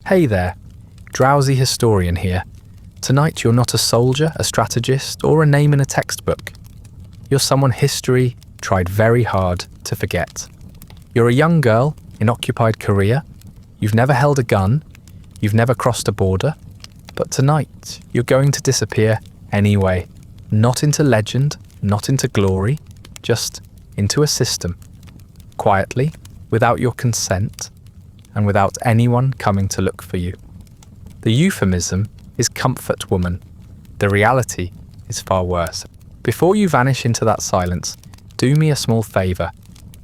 Hey there, Drowsy Historian here. Tonight you're not a soldier, a strategist, or a name in a textbook. You're someone history tried very hard to forget. You're a young girl in occupied Korea. You've never held a gun. You've never crossed a border. But tonight you're going to disappear anyway. Not into legend, not into glory, just into a system. Quietly, without your consent, and without anyone coming to look for you. The euphemism is comfort woman. The reality is far worse. Before you vanish into that silence, do me a small favour.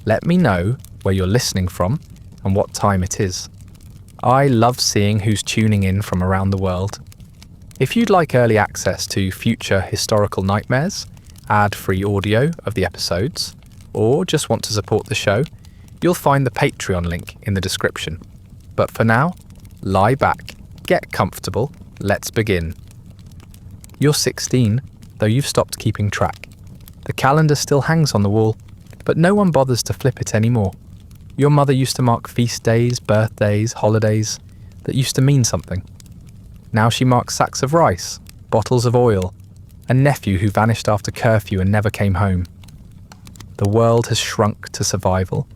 Let me know where you're listening from and what time it is. I love seeing who's tuning in from around the world. If you'd like early access to future historical nightmares, ad-free audio of the episodes, or just want to support the show, you'll find the Patreon link in the description. But for now, lie back, get comfortable, let's begin. You're 16, though you've stopped keeping track. The calendar still hangs on the wall, but no one bothers to flip it anymore. Your mother used to mark feast days, birthdays, holidays that used to mean something. Now she marks sacks of rice, bottles of oil, a nephew who vanished after curfew and never came home. The world has shrunk to survival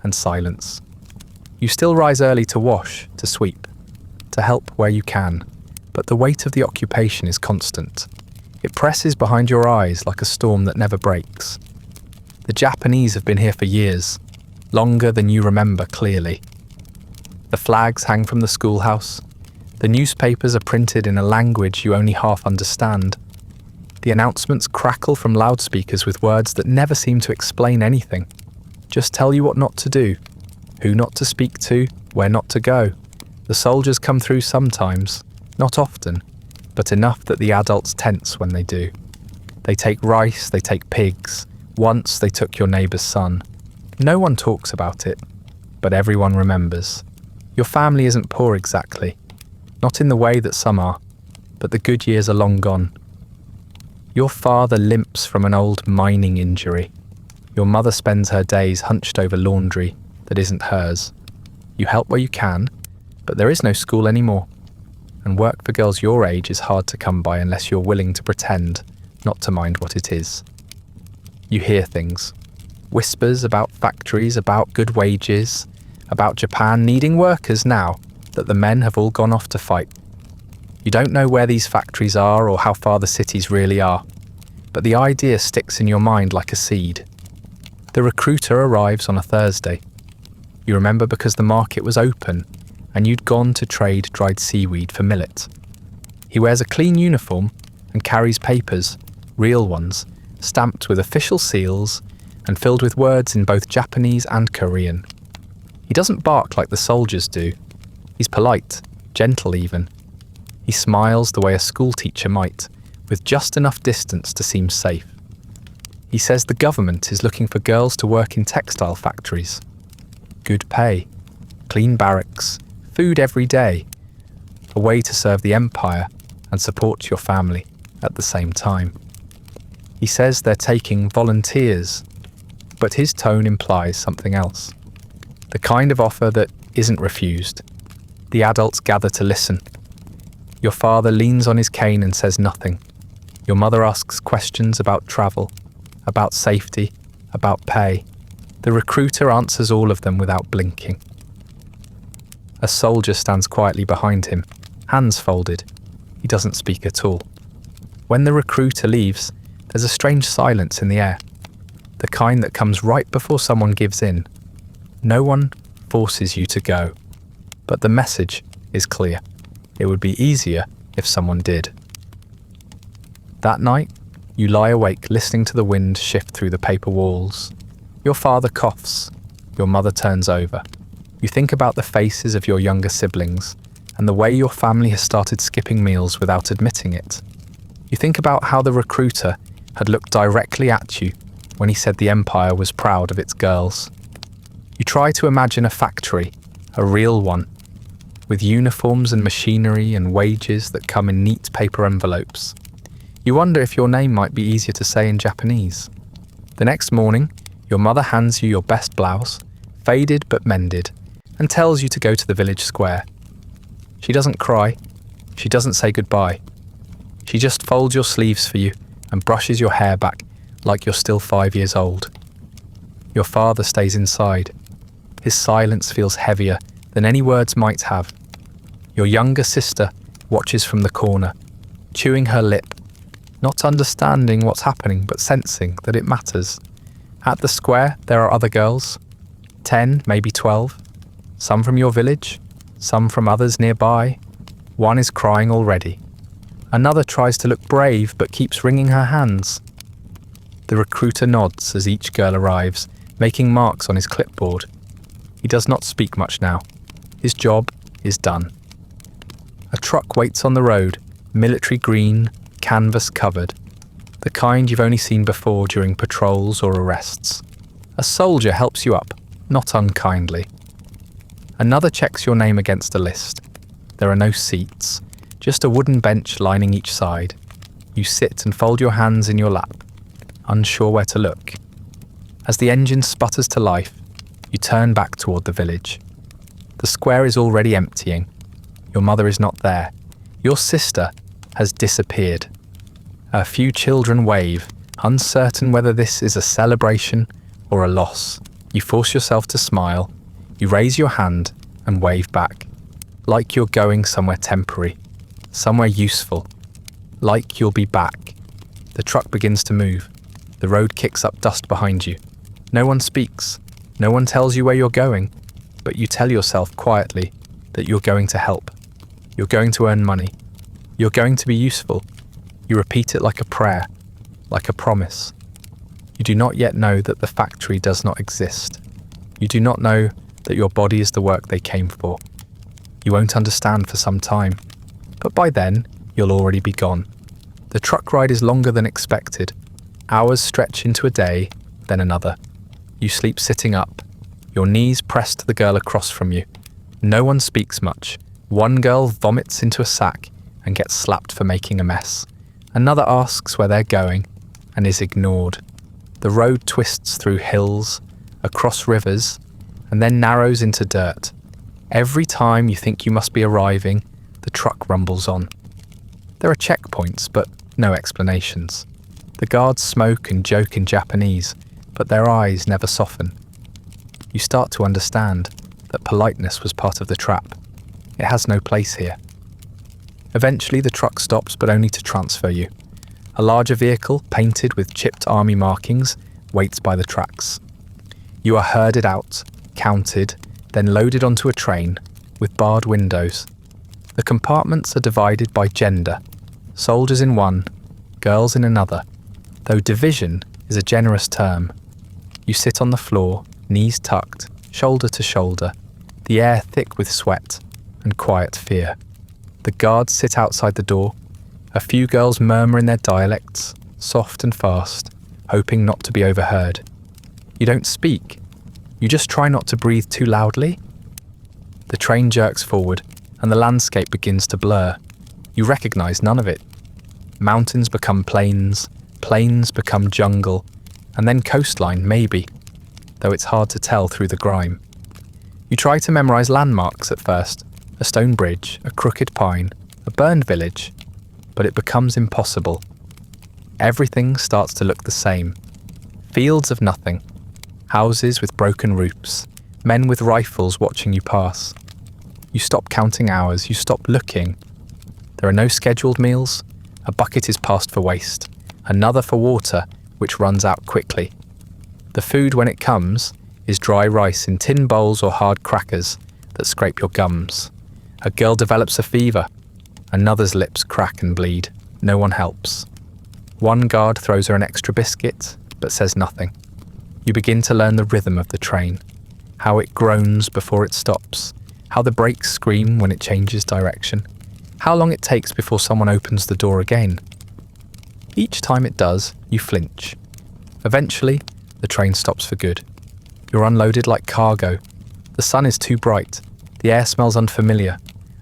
and silence. You still rise early to wash, to sweep, to help where you can, but the weight of the occupation is constant. It presses behind your eyes like a storm that never breaks. The Japanese have been here for years, longer than you remember clearly. The flags hang from the schoolhouse. The newspapers are printed in a language you only half understand. The announcements crackle from loudspeakers with words that never seem to explain anything. Just tell you what not to do, who not to speak to, where not to go. The soldiers come through sometimes, not often, but enough that the adults tense when they do. They take rice, they take pigs. Once they took your neighbour's son. No one talks about it, but everyone remembers. Your family isn't poor exactly, not in the way that some are, but the good years are long gone. Your father limps from an old mining injury. Your mother spends her days hunched over laundry that isn't hers. You help where you can, but there is no school anymore. And work for girls your age is hard to come by unless you're willing to pretend not to mind what it is. You hear things. Whispers about factories, about good wages, about Japan needing workers now that the men have all gone off to fight. You don't know where these factories are or how far the cities really are, but the idea sticks in your mind like a seed. The recruiter arrives on a Thursday. You remember because the market was open and you'd gone to trade dried seaweed for millet. He wears a clean uniform and carries papers, real ones, stamped with official seals and filled with words in both Japanese and Korean. He doesn't bark like the soldiers do. He's polite, gentle even. He smiles the way a schoolteacher might, with just enough distance to seem safe. He says the government is looking for girls to work in textile factories. Good pay, clean barracks, food every day, a way to serve the empire and support your family at the same time. He says they're taking volunteers, but his tone implies something else. The kind of offer that isn't refused. The adults gather to listen. Your father leans on his cane and says nothing. Your mother asks questions about travel, about safety, about pay. The recruiter answers all of them without blinking. A soldier stands quietly behind him, hands folded. He doesn't speak at all. When the recruiter leaves, there's a strange silence in the air, the kind that comes right before someone gives in. No one forces you to go, but the message is clear. It would be easier if someone did. That night, you lie awake listening to the wind shift through the paper walls. Your father coughs. Your mother turns over. You think about the faces of your younger siblings and the way your family has started skipping meals without admitting it. You think about how the recruiter had looked directly at you when he said the empire was proud of its girls. You try to imagine a factory, a real one, with uniforms and machinery and wages that come in neat paper envelopes. You wonder if your name might be easier to say in Japanese. The next morning, your mother hands you your best blouse, faded but mended, and tells you to go to the village square. She doesn't cry. She doesn't say goodbye. She just folds your sleeves for you and brushes your hair back like you're still 5 years old. Your father stays inside. His silence feels heavier than any words might have. Your younger sister watches from the corner, chewing her lip, not understanding what's happening but sensing that it matters. At the square, there are other girls, 10, maybe 12, some from your village, some from others nearby. One is crying already. Another tries to look brave but keeps wringing her hands. The recruiter nods as each girl arrives, making marks on his clipboard. He does not speak much now. His job is done. A truck waits on the road, military green, canvas covered, the kind you've only seen before during patrols or arrests. A soldier helps you up, not unkindly. Another checks your name against a list. There are no seats, just a wooden bench lining each side. You sit and fold your hands in your lap, unsure where to look. As the engine sputters to life, you turn back toward the village. The square is already emptying. Your mother is not there. Your sister has disappeared. A few children wave, uncertain whether this is a celebration or a loss. You force yourself to smile. You raise your hand and wave back, like you're going somewhere temporary, somewhere useful, like you'll be back. The truck begins to move. The road kicks up dust behind you. No one speaks. No one tells you where you're going, but you tell yourself quietly that you're going to help. You're going to earn money. You're going to be useful. You repeat it like a prayer, like a promise. You do not yet know that the factory does not exist. You do not know that your body is the work they came for. You won't understand for some time, but by then, you'll already be gone. The truck ride is longer than expected. Hours stretch into a day, then another. You sleep sitting up, your knees pressed to the girl across from you. No one speaks much. One girl vomits into a sack and gets slapped for making a mess. Another asks where they're going and is ignored. The road twists through hills, across rivers, and then narrows into dirt. Every time you think you must be arriving, the truck rumbles on. There are checkpoints, but no explanations. The guards smoke and joke in Japanese, but their eyes never soften. You start to understand that politeness was part of the trap. It has no place here. Eventually the truck stops, but only to transfer you. A larger vehicle, painted with chipped army markings, waits by the tracks. You are herded out, counted, then loaded onto a train with barred windows. The compartments are divided by gender, soldiers in one, girls in another, though division is a generous term. You sit on the floor, knees tucked, shoulder to shoulder, the air thick with sweat and quiet fear. The guards sit outside the door. A few girls murmur in their dialects, soft and fast, hoping not to be overheard. You don't speak. You just try not to breathe too loudly. The train jerks forward, and the landscape begins to blur. You recognize none of it. Mountains become plains, plains become jungle, and then coastline, maybe, though it's hard to tell through the grime. You try to memorize landmarks at first, a stone bridge, a crooked pine, a burned village, but it becomes impossible. Everything starts to look the same. Fields of nothing, houses with broken roofs, men with rifles watching you pass. You stop counting hours, you stop looking. There are no scheduled meals. A bucket is passed for waste, another for water, which runs out quickly. The food, when it comes, is dry rice in tin bowls or hard crackers that scrape your gums. A girl develops a fever. Another's lips crack and bleed. No one helps. One guard throws her an extra biscuit, but says nothing. You begin to learn the rhythm of the train, how it groans before it stops, how the brakes scream when it changes direction, how long it takes before someone opens the door again. Each time it does, you flinch. Eventually, the train stops for good. You're unloaded like cargo. The sun is too bright. The air smells unfamiliar.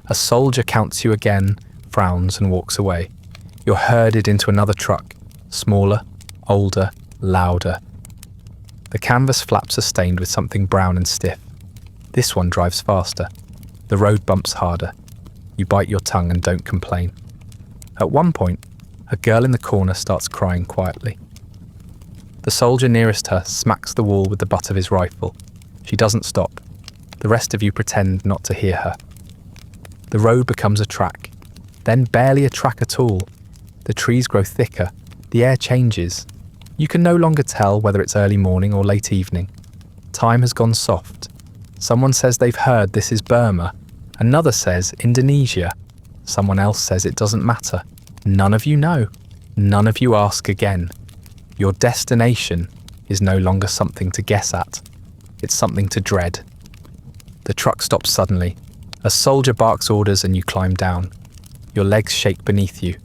A soldier counts you again, frowns and walks away. You're herded into another truck, smaller, older, louder. The canvas flaps are stained with something brown and stiff. This one drives faster. The road bumps harder. You bite your tongue and don't complain. At one point, a girl in the corner starts crying quietly. The soldier nearest her smacks the wall with the butt of his rifle. She doesn't stop. The rest of you pretend not to hear her. The road becomes a track, then barely a track at all. The trees grow thicker, the air changes. You can no longer tell whether it's early morning or late evening. Time has gone soft. Someone says they've heard this is Burma. Another says Indonesia. Someone else says it doesn't matter. None of you know. None of you ask again. Your destination is no longer something to guess at. It's something to dread. The truck stops suddenly. A soldier barks orders and you climb down. Your legs shake beneath you.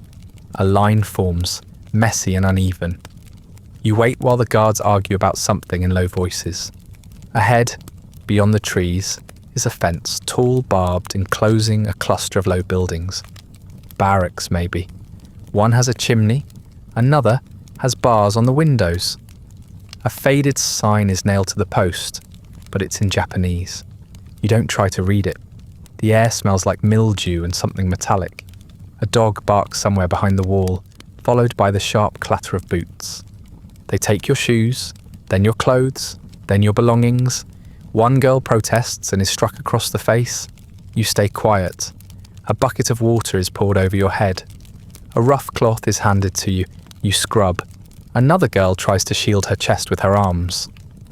A line forms, messy and uneven. You wait while the guards argue about something in low voices. Ahead, beyond the trees, is a fence, tall, barbed, enclosing a cluster of low buildings. Barracks, maybe. One has a chimney, another has bars on the windows. A faded sign is nailed to the post, but it's in Japanese. You don't try to read it. The air smells like mildew and something metallic. A dog barks somewhere behind the wall, followed by the sharp clatter of boots. They take your shoes, then your clothes, then your belongings. One girl protests and is struck across the face. You stay quiet. A bucket of water is poured over your head. A rough cloth is handed to you. You scrub. Another girl tries to shield her chest with her arms.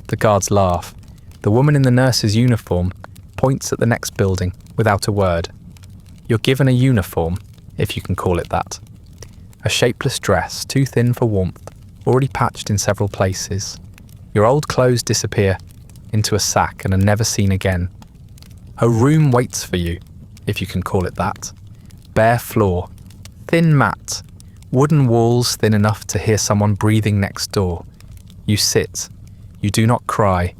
The guards laugh. The woman in the nurse's uniform points at the next building without a word. You're given a uniform, if you can call it that. A shapeless dress, too thin for warmth, already patched in several places. Your old clothes disappear into a sack and are never seen again. A room waits for you, if you can call it that. Bare floor, thin mat, wooden walls thin enough to hear someone breathing next door. You sit. You do not cry.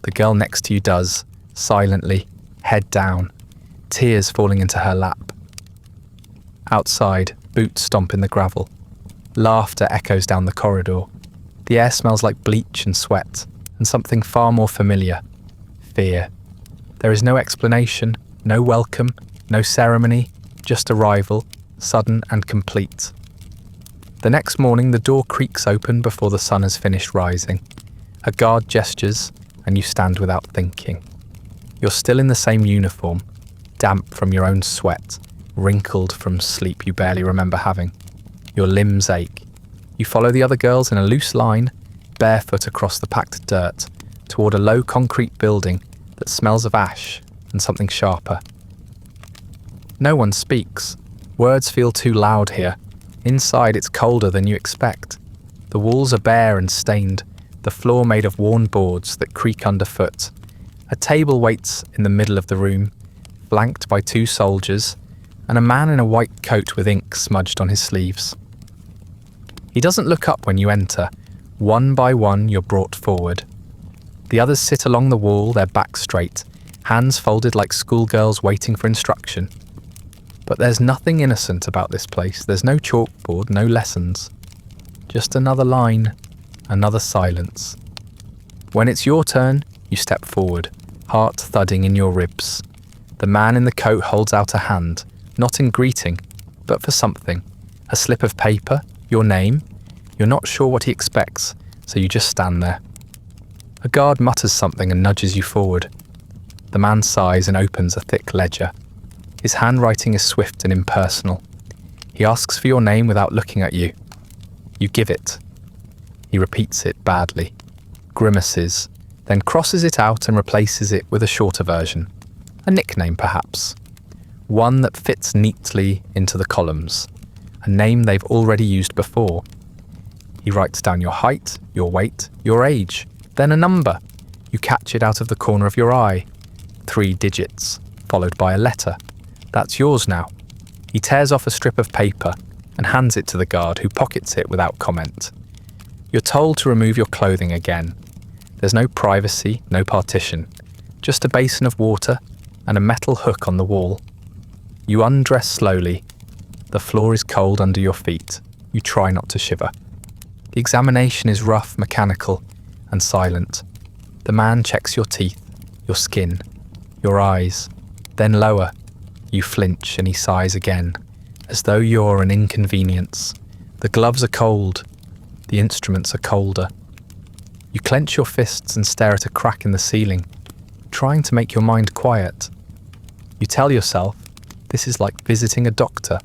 The girl next to you does, silently, head down, tears falling into her lap. Outside, boots stomp in the gravel. Laughter echoes down the corridor. The air smells like bleach and sweat, and something far more familiar, fear. There is no explanation, no welcome, no ceremony, just arrival, sudden and complete. The next morning the door creaks open before the sun has finished rising. A guard gestures, and you stand without thinking. You're still in the same uniform, damp from your own sweat, wrinkled from sleep you barely remember having. Your limbs ache. You follow the other girls in a loose line, barefoot across the packed dirt, toward a low concrete building that smells of ash and something sharper. No one speaks. Words feel too loud here. Inside it's colder than you expect. The walls are bare and stained, the floor made of worn boards that creak underfoot. A table waits in the middle of the room, flanked by two soldiers, and a man in a white coat with ink smudged on his sleeves. He doesn't look up when you enter. One by one you're brought forward. The others sit along the wall, their backs straight, hands folded like schoolgirls waiting for instruction. But there's nothing innocent about this place. There's no chalkboard, no lessons. Just another line, another silence. When it's your turn, you step forward, heart thudding in your ribs. The man in the coat holds out a hand, not in greeting, but for something. A slip of paper, your name. You're not sure what he expects, so you just stand there. A guard mutters something and nudges you forward. The man sighs and opens a thick ledger. His handwriting is swift and impersonal. He asks for your name without looking at you. You give it. He repeats it badly, grimaces, then crosses it out and replaces it with a shorter version. A nickname, perhaps. One that fits neatly into the columns. A name they've already used before. He writes down your height, your weight, your age, then a number. You catch it out of the corner of your eye. 3 digits, followed by a letter. That's yours now. He tears off a strip of paper and hands it to the guard, who pockets it without comment. You're told to remove your clothing again. There's no privacy, no partition, just a basin of water and a metal hook on the wall. You undress slowly. The floor is cold under your feet. You try not to shiver. The examination is rough, mechanical, and silent. The man checks your teeth, your skin, your eyes, then lower. You flinch and he sighs again, as though you're an inconvenience. The gloves are cold. The instruments are colder. You clench your fists and stare at a crack in the ceiling, trying to make your mind quiet. You tell yourself this is like visiting a doctor,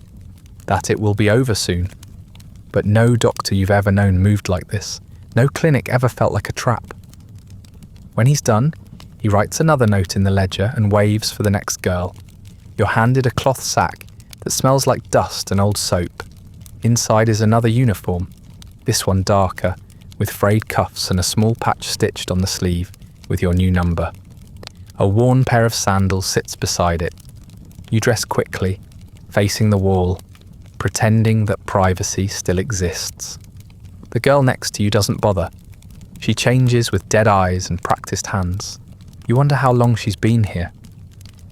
that it will be over soon. But no doctor you've ever known moved like this. No clinic ever felt like a trap. When he's done, he writes another note in the ledger and waves for the next girl. You're handed a cloth sack that smells like dust and old soap. Inside is another uniform, this one darker, with frayed cuffs and a small patch stitched on the sleeve with your new number. A worn pair of sandals sits beside it. You dress quickly, facing the wall, pretending that privacy still exists. The girl next to you doesn't bother. She changes with dead eyes and practiced hands. You wonder how long she's been here.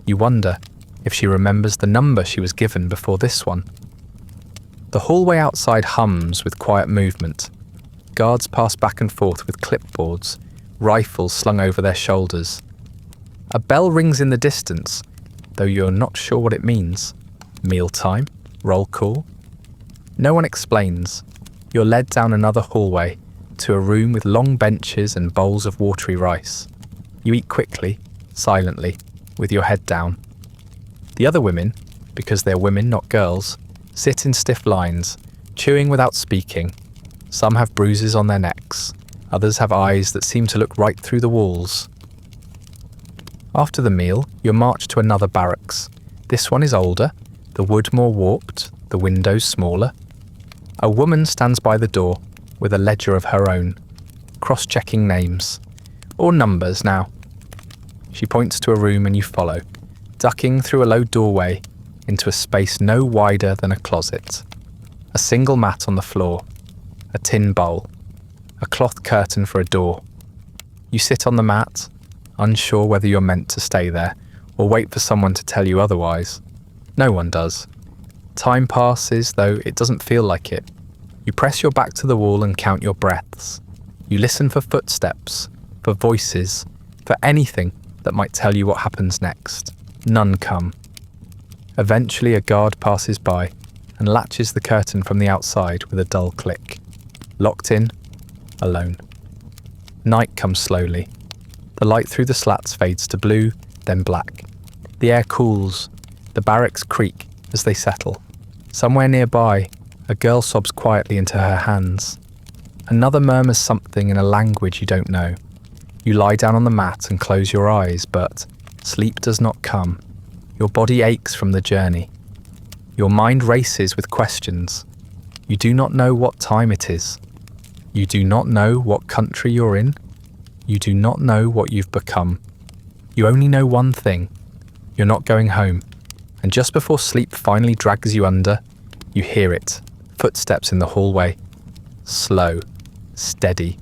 You wonder if she remembers the number she was given before this one. The hallway outside hums with quiet movement. Guards pass back and forth with clipboards, rifles slung over their shoulders. A bell rings in the distance, though you're not sure what it means. Mealtime? Roll call? No one explains. You're led down another hallway to a room with long benches and bowls of watery rice. You eat quickly, silently, with your head down. The other women, because they're women not girls, sit in stiff lines, chewing without speaking. Some have bruises on their necks. Others have eyes that seem to look right through the walls. After the meal, you're marched to another barracks. This one is older, the wood more warped, the windows smaller. A woman stands by the door with a ledger of her own, cross-checking names, or numbers now. She points to a room and you follow, ducking through a low doorway into a space no wider than a closet. A single mat on the floor, a tin bowl, a cloth curtain for a door. You sit on the mat, unsure whether you're meant to stay there or wait for someone to tell you otherwise. No one does. Time passes, though it doesn't feel like it. You press your back to the wall and count your breaths. You listen for footsteps, for voices, for anything that might tell you what happens next. None come. Eventually a guard passes by and latches the curtain from the outside with a dull click. Locked in, alone. Night comes slowly. The light through the slats fades to blue, then black. The air cools. The barracks creak as they settle. Somewhere nearby, a girl sobs quietly into her hands. Another murmurs something in a language you don't know. You lie down on the mat and close your eyes, but sleep does not come. Your body aches from the journey. Your mind races with questions. You do not know what time it is. You do not know what country you're in. You do not know what you've become. You only know one thing. You're not going home. And just before sleep finally drags you under, you hear it. Footsteps in the hallway. Slow. Steady.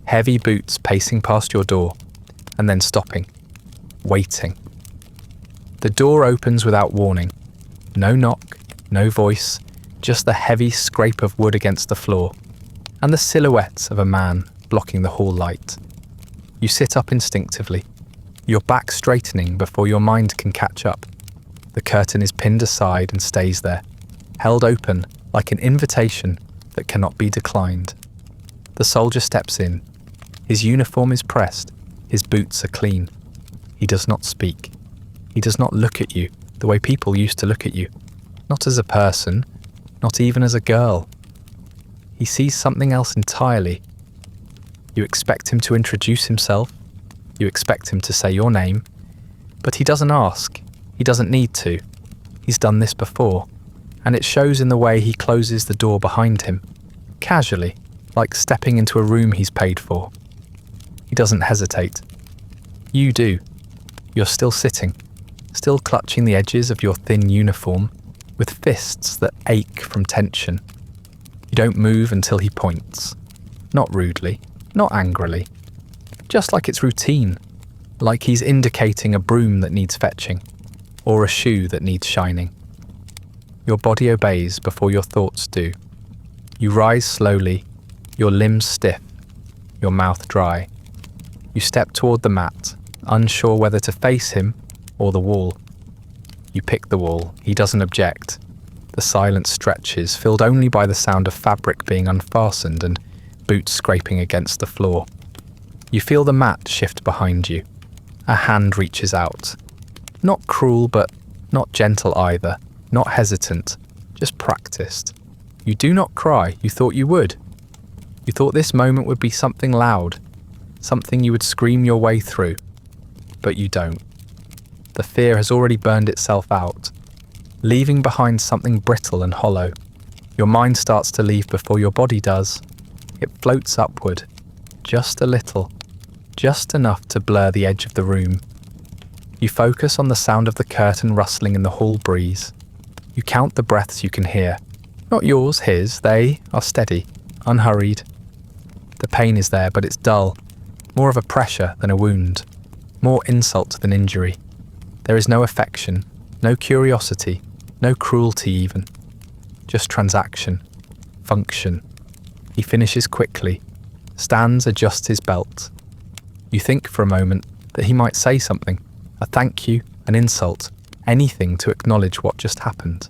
Heavy boots pacing past your door, and then stopping. Waiting. The door opens without warning. No knock, no voice, just the heavy scrape of wood against the floor, and the silhouette of a man blocking the hall light. You sit up instinctively, your back straightening before your mind can catch up. The curtain is pinned aside and stays there, held open like an invitation that cannot be declined. The soldier steps in. His uniform is pressed, his boots are clean. He does not speak. He does not look at you the way people used to look at you. Not as a person, not even as a girl. He sees something else entirely. You expect him to introduce himself. You expect him to say your name. But he doesn't ask. He doesn't need to. He's done this before. And it shows in the way he closes the door behind him. Casually, like stepping into a room he's paid for. He doesn't hesitate. You do. You're still sitting, still clutching the edges of your thin uniform, with fists that ache from tension. You don't move until he points. Not rudely, not angrily. Just like it's routine, like he's indicating a broom that needs fetching, or a shoe that needs shining. Your body obeys before your thoughts do. You rise slowly, your limbs stiff, your mouth dry. You step toward the mat, unsure whether to face him or the wall. You pick the wall. He doesn't object. The silence stretches, filled only by the sound of fabric being unfastened and boots scraping against the floor. You feel the mat shift behind you. A hand reaches out. Not cruel, but not gentle either. Not hesitant, just practiced. You do not cry. You thought you would. You thought this moment would be something loud, something you would scream your way through. But you don't. The fear has already burned itself out, leaving behind something brittle and hollow. Your mind starts to leave before your body does. It floats upward, just a little, just enough to blur the edge of the room. You focus on the sound of the curtain rustling in the hall breeze. You count the breaths you can hear. Not yours, his, they are steady, unhurried. The pain is there, but it's dull, more of a pressure than a wound, more insult than injury. There is no affection, no curiosity, no cruelty even. Just transaction, function. He finishes quickly, stands, adjusts his belt. You think for a moment that he might say something, a thank you, an insult, anything to acknowledge what just happened.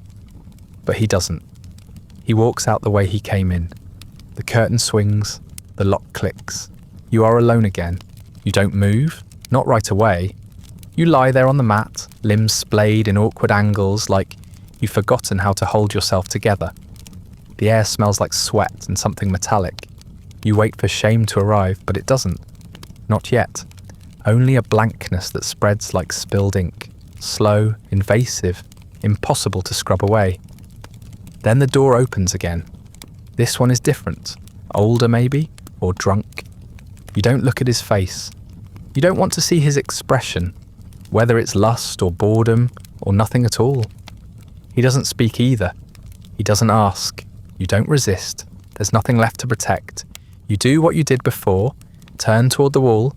But he doesn't. He walks out the way he came in. The curtain swings, the lock clicks. You are alone again. You don't move, not right away. You lie there on the mat, limbs splayed in awkward angles like you've forgotten how to hold yourself together. The air smells like sweat and something metallic. You wait for shame to arrive, but it doesn't. Not yet. Only a blankness that spreads like spilled ink. Slow, invasive, impossible to scrub away. Then the door opens again. This one is different. Older maybe, or drunk. You don't look at his face. You don't want to see his expression, whether it's lust or boredom or nothing at all. He doesn't speak either. He doesn't ask. You don't resist. There's nothing left to protect. You do what you did before, turn toward the wall,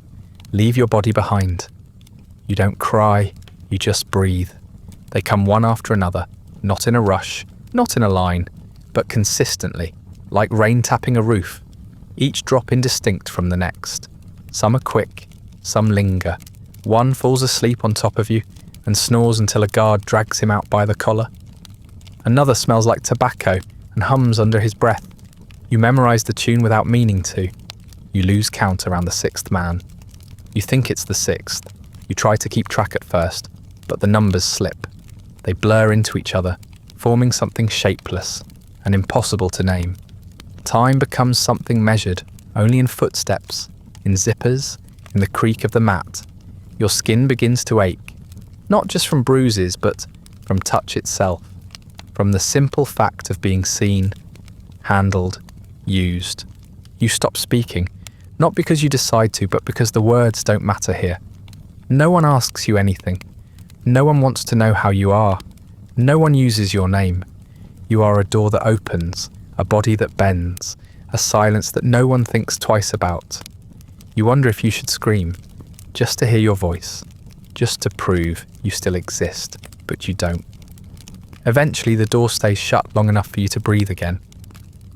leave your body behind. You don't cry, you just breathe. They come one after another, not in a rush, not in a line, but consistently, like rain tapping a roof, each drop indistinct from the next. Some are quick, some linger. One falls asleep on top of you and snores until a guard drags him out by the collar. Another smells like tobacco and hums under his breath. You memorize the tune without meaning to. You lose count around the sixth man. You think it's the sixth. You try to keep track at first, but the numbers slip. They blur into each other, forming something shapeless and impossible to name. Time becomes something measured only in footsteps, in zippers, in the creak of the mat. Your skin begins to ache, not just from bruises, but from touch itself, from the simple fact of being seen, handled, used. You stop speaking, not because you decide to, but because the words don't matter here. No one asks you anything. No one wants to know how you are. No one uses your name. You are a door that opens, a body that bends, a silence that no one thinks twice about. You wonder if you should scream, just to hear your voice, just to prove you still exist, but you don't. Eventually the door stays shut long enough for you to breathe again.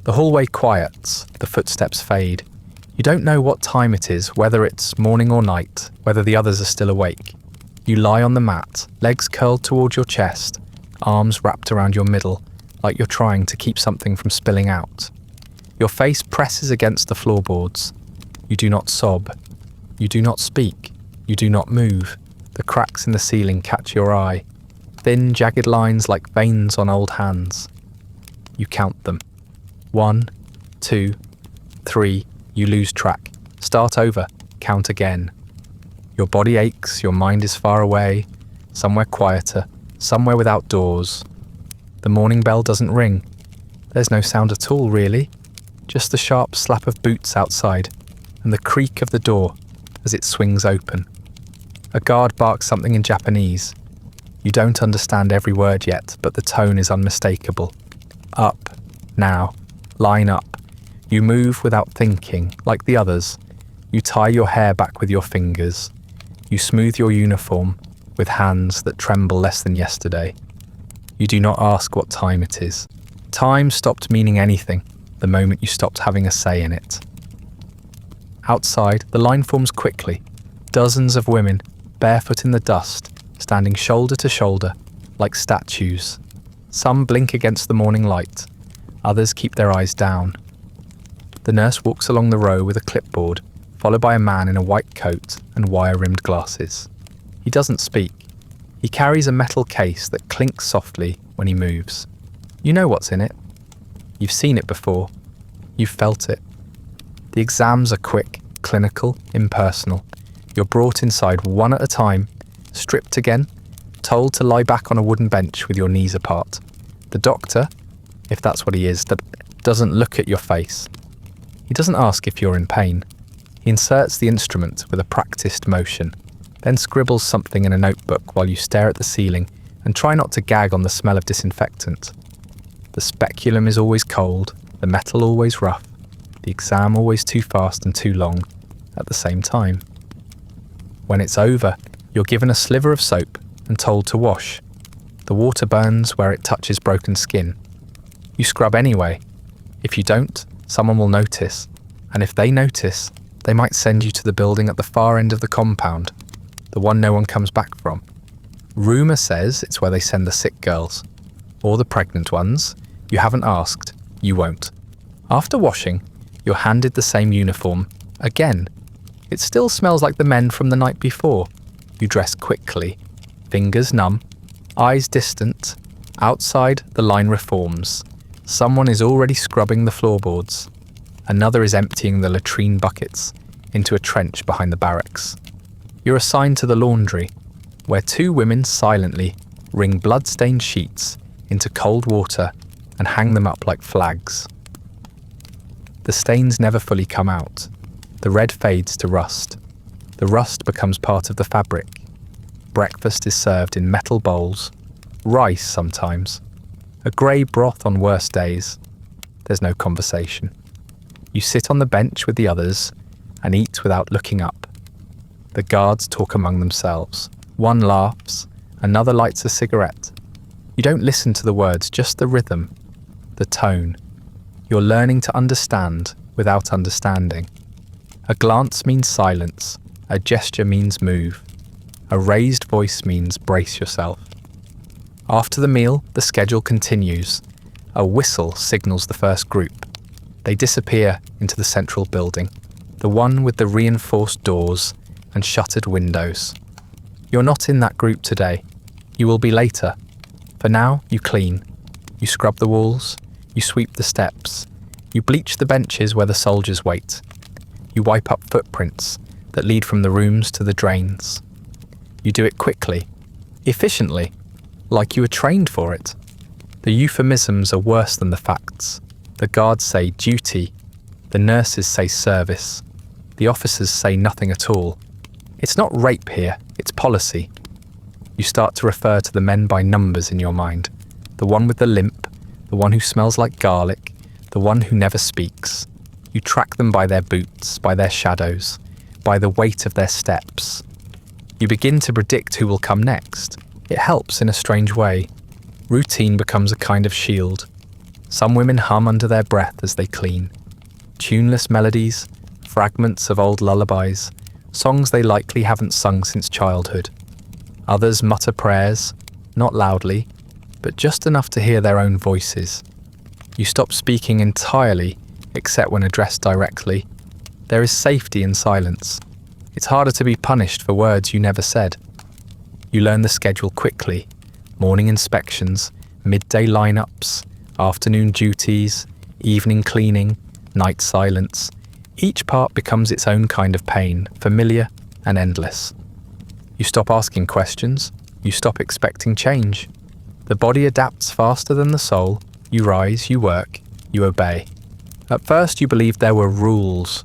The hallway quiets, the footsteps fade. You don't know what time it is, whether it's morning or night, whether the others are still awake. You lie on the mat, legs curled towards your chest, arms wrapped around your middle, like you're trying to keep something from spilling out. Your face presses against the floorboards. You do not sob. You do not speak. You do not move. The cracks in the ceiling catch your eye. Thin, jagged lines like veins on old hands. You count them. 1, 2, 3. You lose track. Start over. Count again. Your body aches. Your mind is far away. Somewhere quieter. Somewhere without doors. The morning bell doesn't ring. There's no sound at all, really. Just the sharp slap of boots outside and the creak of the door as it swings open. A guard barks something in Japanese. You don't understand every word yet, but the tone is unmistakable. Up. Now. Line up. You move without thinking, like the others. You tie your hair back with your fingers. You smooth your uniform with hands that tremble less than yesterday. You do not ask what time it is. Time stopped meaning anything the moment you stopped having a say in it. Outside, the line forms quickly. Dozens of women, barefoot in the dust, standing shoulder to shoulder, like statues. Some blink against the morning light, others keep their eyes down. The nurse walks along the row with a clipboard, followed by a man in a white coat and wire-rimmed glasses. He doesn't speak. He carries a metal case that clinks softly when he moves. You know what's in it. You've seen it before. You've felt it. The exams are quick, clinical, impersonal. You're brought inside one at a time, stripped again, told to lie back on a wooden bench with your knees apart. The doctor, if that's what he is, doesn't look at your face. He doesn't ask if you're in pain. He inserts the instrument with a practiced motion, then scribbles something in a notebook while you stare at the ceiling and try not to gag on the smell of disinfectant. The speculum is always cold, the metal always rough, the exam always too fast and too long at the same time. When it's over, you're given a sliver of soap and told to wash. The water burns where it touches broken skin. You scrub anyway. If you don't, someone will notice, and if they notice, they might send you to the building at the far end of the compound, the one no one comes back from. Rumour says it's where they send the sick girls, or the pregnant ones. You haven't asked, you won't. After washing, you're handed the same uniform again. It still smells like the men from the night before. You dress quickly, fingers numb, eyes distant. Outside, the line reforms. Someone is already scrubbing the floorboards. Another is emptying the latrine buckets into a trench behind the barracks. You're assigned to the laundry, where two women silently wring blood-stained sheets into cold water and hang them up like flags. The stains never fully come out. The red fades to rust. The rust becomes part of the fabric. Breakfast is served in metal bowls, rice sometimes, a grey broth on worse days. There's no conversation. You sit on the bench with the others and eat without looking up. The guards talk among themselves. One laughs, another lights a cigarette. You don't listen to the words, just the rhythm, the tone. You're learning to understand without understanding. A glance means silence, a gesture means move. A raised voice means brace yourself. After the meal, the schedule continues. A whistle signals the first group. They disappear into the central building, the one with the reinforced doors and shuttered windows. You're not in that group today. You will be later. For now, you clean. You scrub the walls. You sweep the steps. You bleach the benches where the soldiers wait. You wipe up footprints that lead from the rooms to the drains. You do it quickly, efficiently, like you were trained for it. The euphemisms are worse than the facts. The guards say duty. The nurses say service. The officers say nothing at all. It's not rape here, it's policy. You start to refer to the men by numbers in your mind. The one with the limp, the one who smells like garlic, the one who never speaks. You track them by their boots, by their shadows, by the weight of their steps. You begin to predict who will come next. It helps in a strange way. Routine becomes a kind of shield. Some women hum under their breath as they clean. Tuneless melodies, fragments of old lullabies, songs they likely haven't sung since childhood. Others mutter prayers, not loudly, but just enough to hear their own voices. You stop speaking entirely, except when addressed directly. There is safety in silence. It's harder to be punished for words you never said. You learn the schedule quickly. Morning inspections, midday lineups, afternoon duties, evening cleaning, night silence. Each part becomes its own kind of pain, familiar and endless. You stop asking questions. You stop expecting change. The body adapts faster than the soul. You rise, you work, you obey. At first you believed there were rules.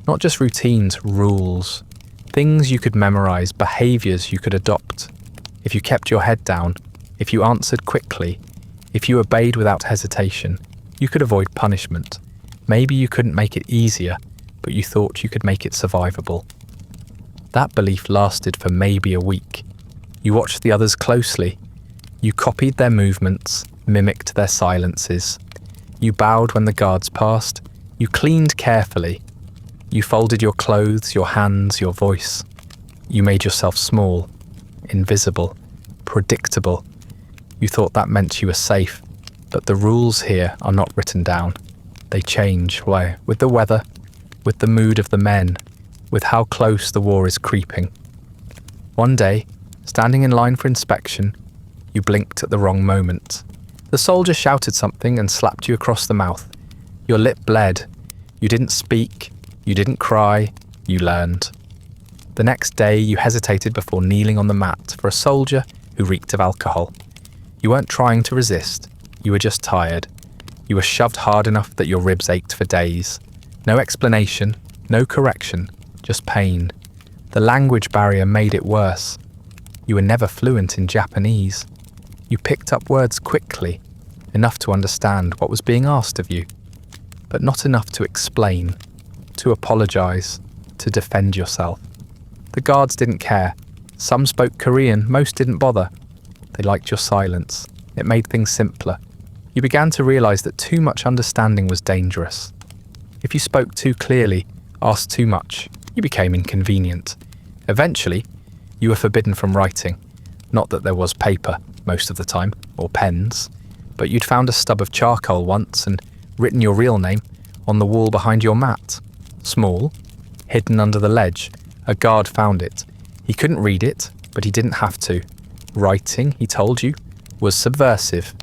Not just routines, rules. Things you could memorize, behaviors you could adopt. If you kept your head down, if you answered quickly, if you obeyed without hesitation, you could avoid punishment. Maybe you couldn't make it easier, but you thought you could make it survivable. That belief lasted for maybe a week. You watched the others closely. You copied their movements, mimicked their silences. You bowed when the guards passed. You cleaned carefully. You folded your clothes, your hands, your voice. You made yourself small, invisible, predictable. You thought that meant you were safe, but the rules here are not written down. They change, why, with the weather, with the mood of the men, with how close the war is creeping. One day, standing in line for inspection, you blinked at the wrong moment. The soldier shouted something and slapped you across the mouth. Your lip bled. You didn't speak. You didn't cry. You learned. The next day, you hesitated before kneeling on the mat for a soldier who reeked of alcohol. You weren't trying to resist. You were just tired. You were shoved hard enough that your ribs ached for days. No explanation, no correction, just pain. The language barrier made it worse. You were never fluent in Japanese. You picked up words quickly, enough to understand what was being asked of you, but not enough to explain, to apologize, to defend yourself. The guards didn't care. Some spoke Korean, most didn't bother. They liked your silence. It made things simpler. You began to realize that too much understanding was dangerous. If you spoke too clearly, asked too much, you became inconvenient. Eventually, you were forbidden from writing. Not that there was paper, most of the time, or pens, but you'd found a stub of charcoal once and written your real name on the wall behind your mat. Small, hidden under the ledge. A guard found it. He couldn't read it, but he didn't have to. Writing, he told you, was subversive.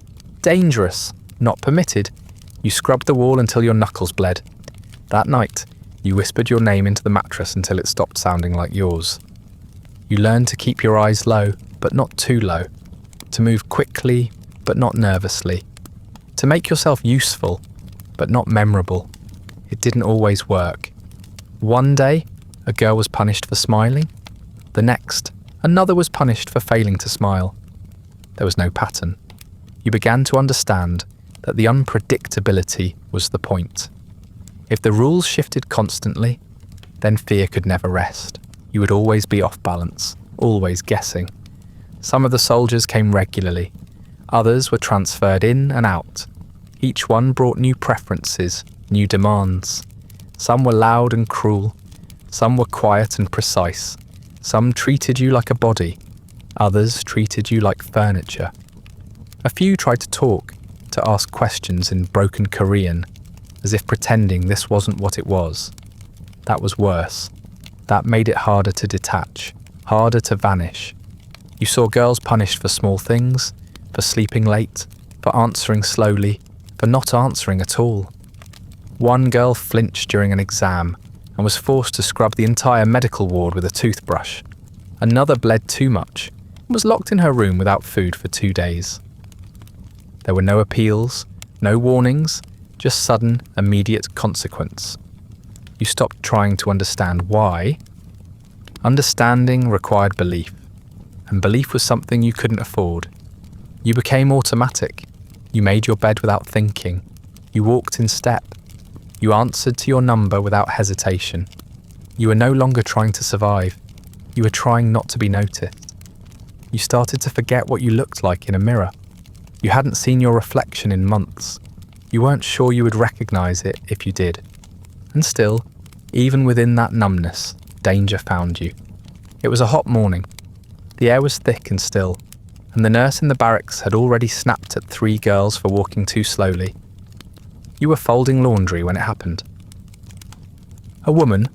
Dangerous, not permitted. You scrubbed the wall until your knuckles bled. That night, you whispered your name into the mattress until it stopped sounding like yours. You learned to keep your eyes low, but not too low. To move quickly, but not nervously. To make yourself useful, but not memorable. It didn't always work. One day, a girl was punished for smiling. The next, another was punished for failing to smile. There was no pattern. You began to understand that the unpredictability was the point. If the rules shifted constantly, then fear could never rest. You would always be off balance, always guessing. Some of the soldiers came regularly. Others were transferred in and out. Each one brought new preferences, new demands. Some were loud and cruel. Some were quiet and precise. Some treated you like a body. Others treated you like furniture. A few tried to talk, to ask questions in broken Korean, as if pretending this wasn't what it was. That was worse. That made it harder to detach, harder to vanish. You saw girls punished for small things, for sleeping late, for answering slowly, for not answering at all. One girl flinched during an exam and was forced to scrub the entire medical ward with a toothbrush. Another bled too much and was locked in her room without food for 2 days. There were no appeals, no warnings, just sudden, immediate consequence. You stopped trying to understand why. Understanding required belief, and belief was something you couldn't afford. You became automatic. You made your bed without thinking. You walked in step. You answered to your number without hesitation. You were no longer trying to survive. You were trying not to be noticed. You started to forget what you looked like in a mirror. You hadn't seen your reflection in months. You weren't sure you would recognize it if you did. And still, even within that numbness, danger found you. It was a hot morning. The air was thick and still, and the nurse in the barracks had already snapped at 3 girls for walking too slowly. You were folding laundry when it happened. A woman,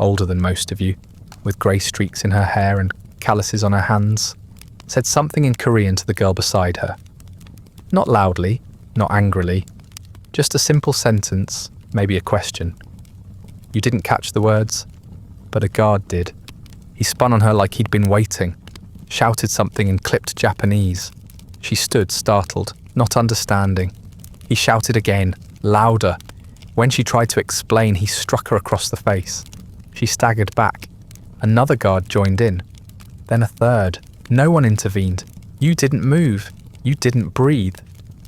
older than most of you, with grey streaks in her hair and calluses on her hands, said something in Korean to the girl beside her. Not loudly, not angrily, just a simple sentence, maybe a question. You didn't catch the words, but a guard did. He spun on her like he'd been waiting, shouted something in clipped Japanese. She stood startled, not understanding. He shouted again, louder. When she tried to explain, he struck her across the face. She staggered back. Another guard joined in. Then a third. No one intervened. You didn't move. You didn't breathe.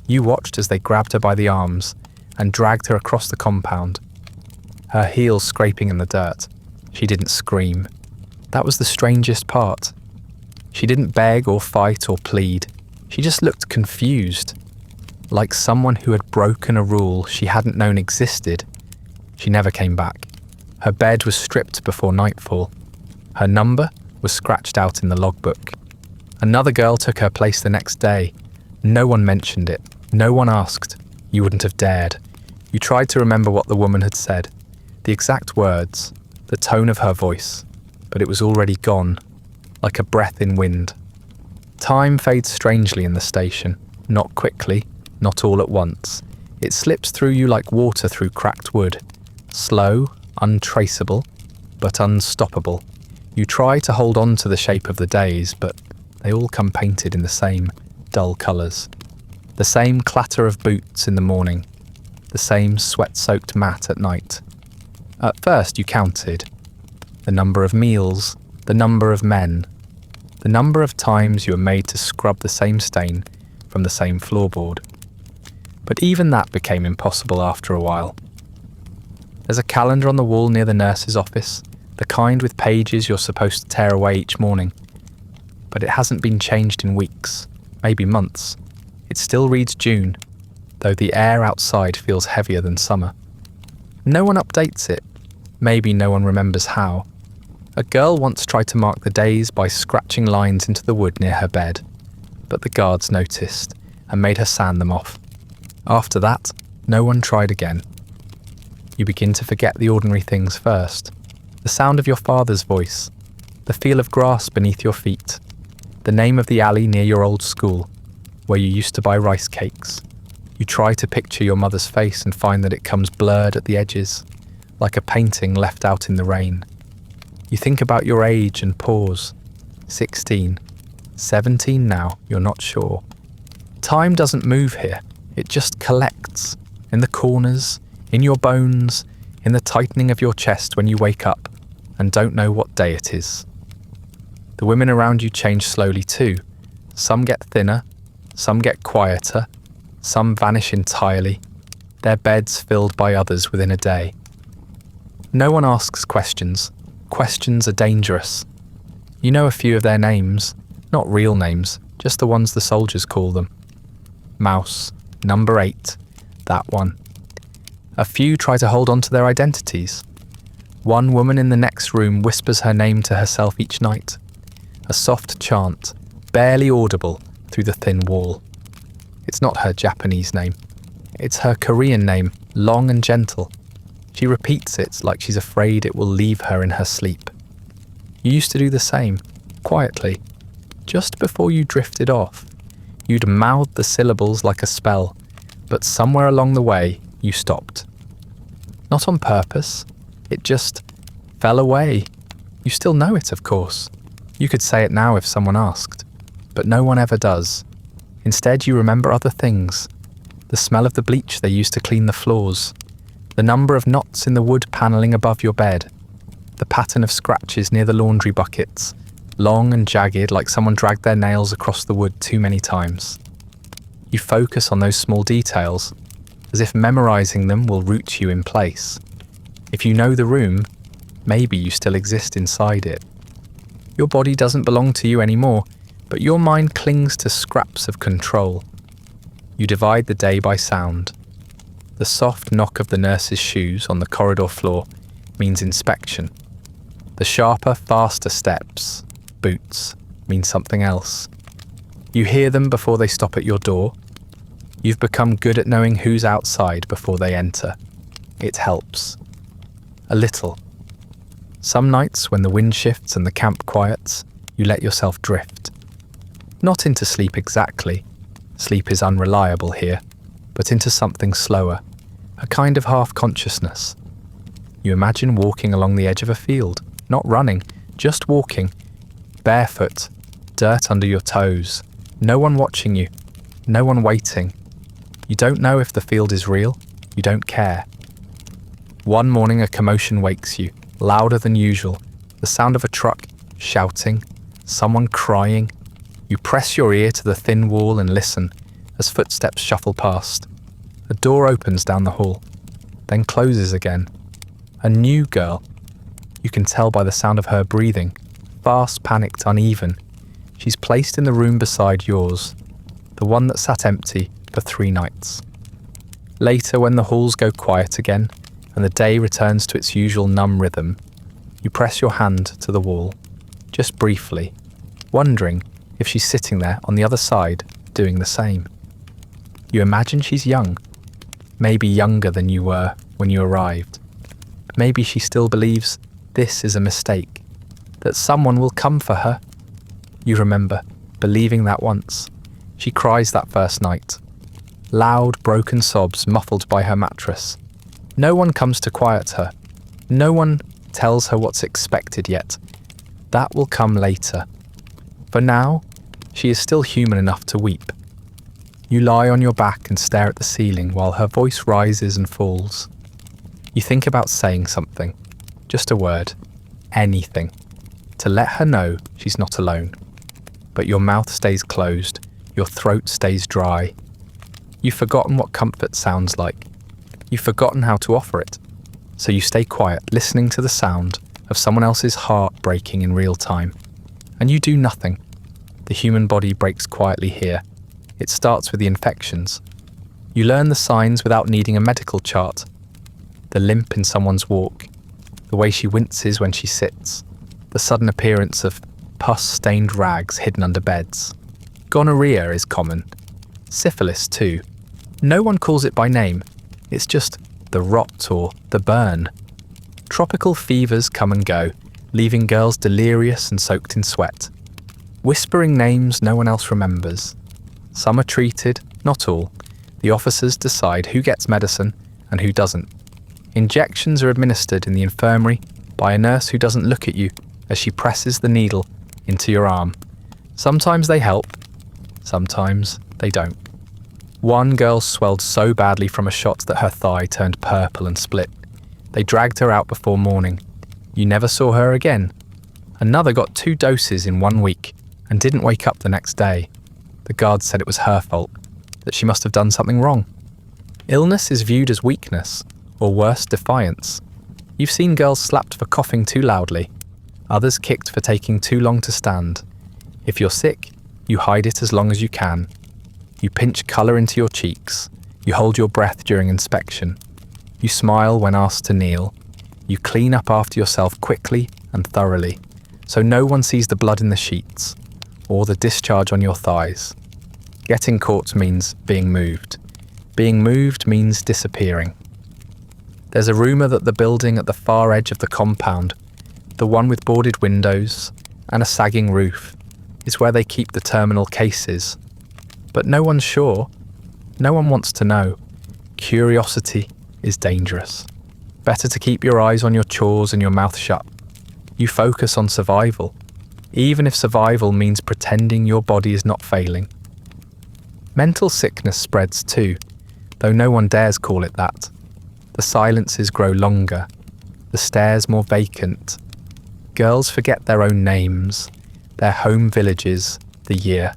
You watched as they grabbed her by the arms and dragged her across the compound. Her heels scraping in the dirt. She didn't scream. That was the strangest part. She didn't beg or fight or plead. She just looked confused, like someone who had broken a rule she hadn't known existed. She never came back. Her bed was stripped before nightfall. Her number was scratched out in the logbook. Another girl took her place the next day. No one mentioned it. No one asked. You wouldn't have dared. You tried to remember what the woman had said, the exact words, the tone of her voice, but it was already gone, like a breath in wind. Time fades strangely in the station, not quickly, not all at once. It slips through you like water through cracked wood, slow, untraceable, but unstoppable. You try to hold on to the shape of the days, but they all come painted in the same dull colours. The same clatter of boots in the morning, the same sweat-soaked mat at night. At first you counted. The number of meals, the number of men, the number of times you were made to scrub the same stain from the same floorboard. But even that became impossible after a while. There's a calendar on the wall near the nurse's office, the kind with pages you're supposed to tear away each morning. But it hasn't been changed in weeks, maybe months. It still reads June, though the air outside feels heavier than summer. No one updates it. Maybe no one remembers how. A girl once tried to mark the days by scratching lines into the wood near her bed, but the guards noticed and made her sand them off. After that, no one tried again. You begin to forget the ordinary things first. The sound of your father's voice, the feel of grass beneath your feet, the name of the alley near your old school, where you used to buy rice cakes. You try to picture your mother's face and find that it comes blurred at the edges, like a painting left out in the rain. You think about your age and pause. 16, 17 now, you're not sure. Time doesn't move here, it just collects, in the corners, in your bones, in the tightening of your chest when you wake up and don't know what day it is. The women around you change slowly too. Some get thinner, some get quieter, some vanish entirely, their beds filled by others within a day. No one asks questions. Questions are dangerous. You know a few of their names, not real names, just the ones the soldiers call them. Mouse, number 8, that one. A few try to hold on to their identities. One woman in the next room whispers her name to herself each night. A soft chant, barely audible through the thin wall. It's not her Japanese name. It's her Korean name, long and gentle. She repeats it like she's afraid it will leave her in her sleep. You used to do the same, quietly. Just before you drifted off, you'd mouth the syllables like a spell, but somewhere along the way, you stopped. Not on purpose, it just fell away. You still know it, of course. You could say it now if someone asked, but no one ever does. Instead, you remember other things. The smell of the bleach they used to clean the floors, the number of knots in the wood panelling above your bed, the pattern of scratches near the laundry buckets, long and jagged like someone dragged their nails across the wood too many times. You focus on those small details, as if memorizing them will root you in place. If you know the room, maybe you still exist inside it. Your body doesn't belong to you anymore, but your mind clings to scraps of control. You divide the day by sound. The soft knock of the nurse's shoes on the corridor floor means inspection. The sharper, faster steps, boots, mean something else. You hear them before they stop at your door. You've become good at knowing who's outside before they enter. It helps. A little. Some nights when the wind shifts and the camp quiets, you let yourself drift. Not into sleep exactly. Sleep is unreliable here, but into something slower, a kind of half-consciousness. You imagine walking along the edge of a field, not running, just walking, barefoot, dirt under your toes, no one watching you, no one waiting. You don't know if the field is real, you don't care. One morning a commotion wakes you, louder than usual, the sound of a truck, shouting, someone crying. You press your ear to the thin wall and listen as footsteps shuffle past. A door opens down the hall, then closes again. A new girl. You can tell by the sound of her breathing, fast, panicked, uneven. She's placed in the room beside yours, the one that sat empty for 3 nights. Later, when the halls go quiet again and the day returns to its usual numb rhythm, you press your hand to the wall, just briefly, wondering if she's sitting there on the other side doing the same. You imagine she's young, maybe younger than you were when you arrived. Maybe she still believes this is a mistake, that someone will come for her. You remember believing that once. She cries that first night. Loud, broken sobs muffled by her mattress. No one comes to quiet her. No one tells her what's expected yet. That will come later. For now, she is still human enough to weep. You lie on your back and stare at the ceiling while her voice rises and falls. You think about saying something, just a word, anything, to let her know she's not alone. But your mouth stays closed, your throat stays dry. You've forgotten what comfort sounds like. You've forgotten how to offer it. So you stay quiet, listening to the sound of someone else's heart breaking in real time. And you do nothing. The human body breaks quietly here. It starts with the infections. You learn the signs without needing a medical chart. The limp in someone's walk, the way she winces when she sits, the sudden appearance of pus-stained rags hidden under beds. Gonorrhea is common. Syphilis too. No one calls it by name. It's just the rot or the burn. Tropical fevers come and go, leaving girls delirious and soaked in sweat. Whispering names no one else remembers. Some are treated, not all. The officers decide who gets medicine and who doesn't. Injections are administered in the infirmary by a nurse who doesn't look at you as she presses the needle into your arm. Sometimes they help, sometimes they don't. One girl swelled so badly from a shot that her thigh turned purple and split. They dragged her out before morning. You never saw her again. Another got 2 doses in 1 week and didn't wake up the next day. The guards said it was her fault, that she must have done something wrong. Illness is viewed as weakness, or worse, defiance. You've seen girls slapped for coughing too loudly, others kicked for taking too long to stand. If you're sick, you hide it as long as you can. You pinch colour into your cheeks. You hold your breath during inspection. You smile when asked to kneel. You clean up after yourself quickly and thoroughly, so no one sees the blood in the sheets, or the discharge on your thighs. Getting caught means being moved. Being moved means disappearing. There's a rumour that the building at the far edge of the compound, the one with boarded windows and a sagging roof, is where they keep the terminal cases. But no one's sure. No one wants to know. Curiosity is dangerous. Better to keep your eyes on your chores and your mouth shut. You focus on survival, even if survival means pretending your body is not failing. Mental sickness spreads too, though no one dares call it that. The silences grow longer, the stares more vacant. Girls forget their own names, their home villages, the year.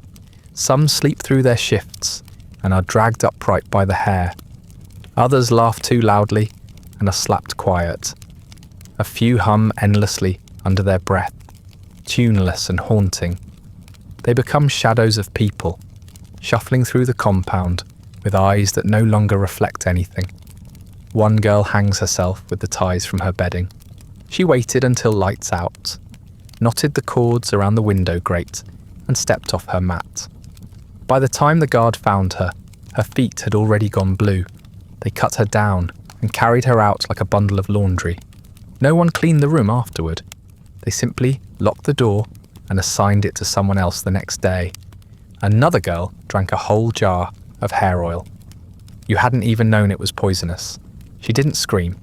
Some sleep through their shifts and are dragged upright by the hair. Others laugh too loudly and are slapped quiet. A few hum endlessly under their breath, tuneless and haunting. They become shadows of people, shuffling through the compound with eyes that no longer reflect anything. One girl hangs herself with the ties from her bedding. She waited until lights out, knotted the cords around the window grate, and stepped off her mat. By the time the guard found her, her feet had already gone blue. They cut her down and carried her out like a bundle of laundry. No one cleaned the room afterward. They simply locked the door and assigned it to someone else the next day. Another girl drank a whole jar of hair oil. You hadn't even known it was poisonous. She didn't scream.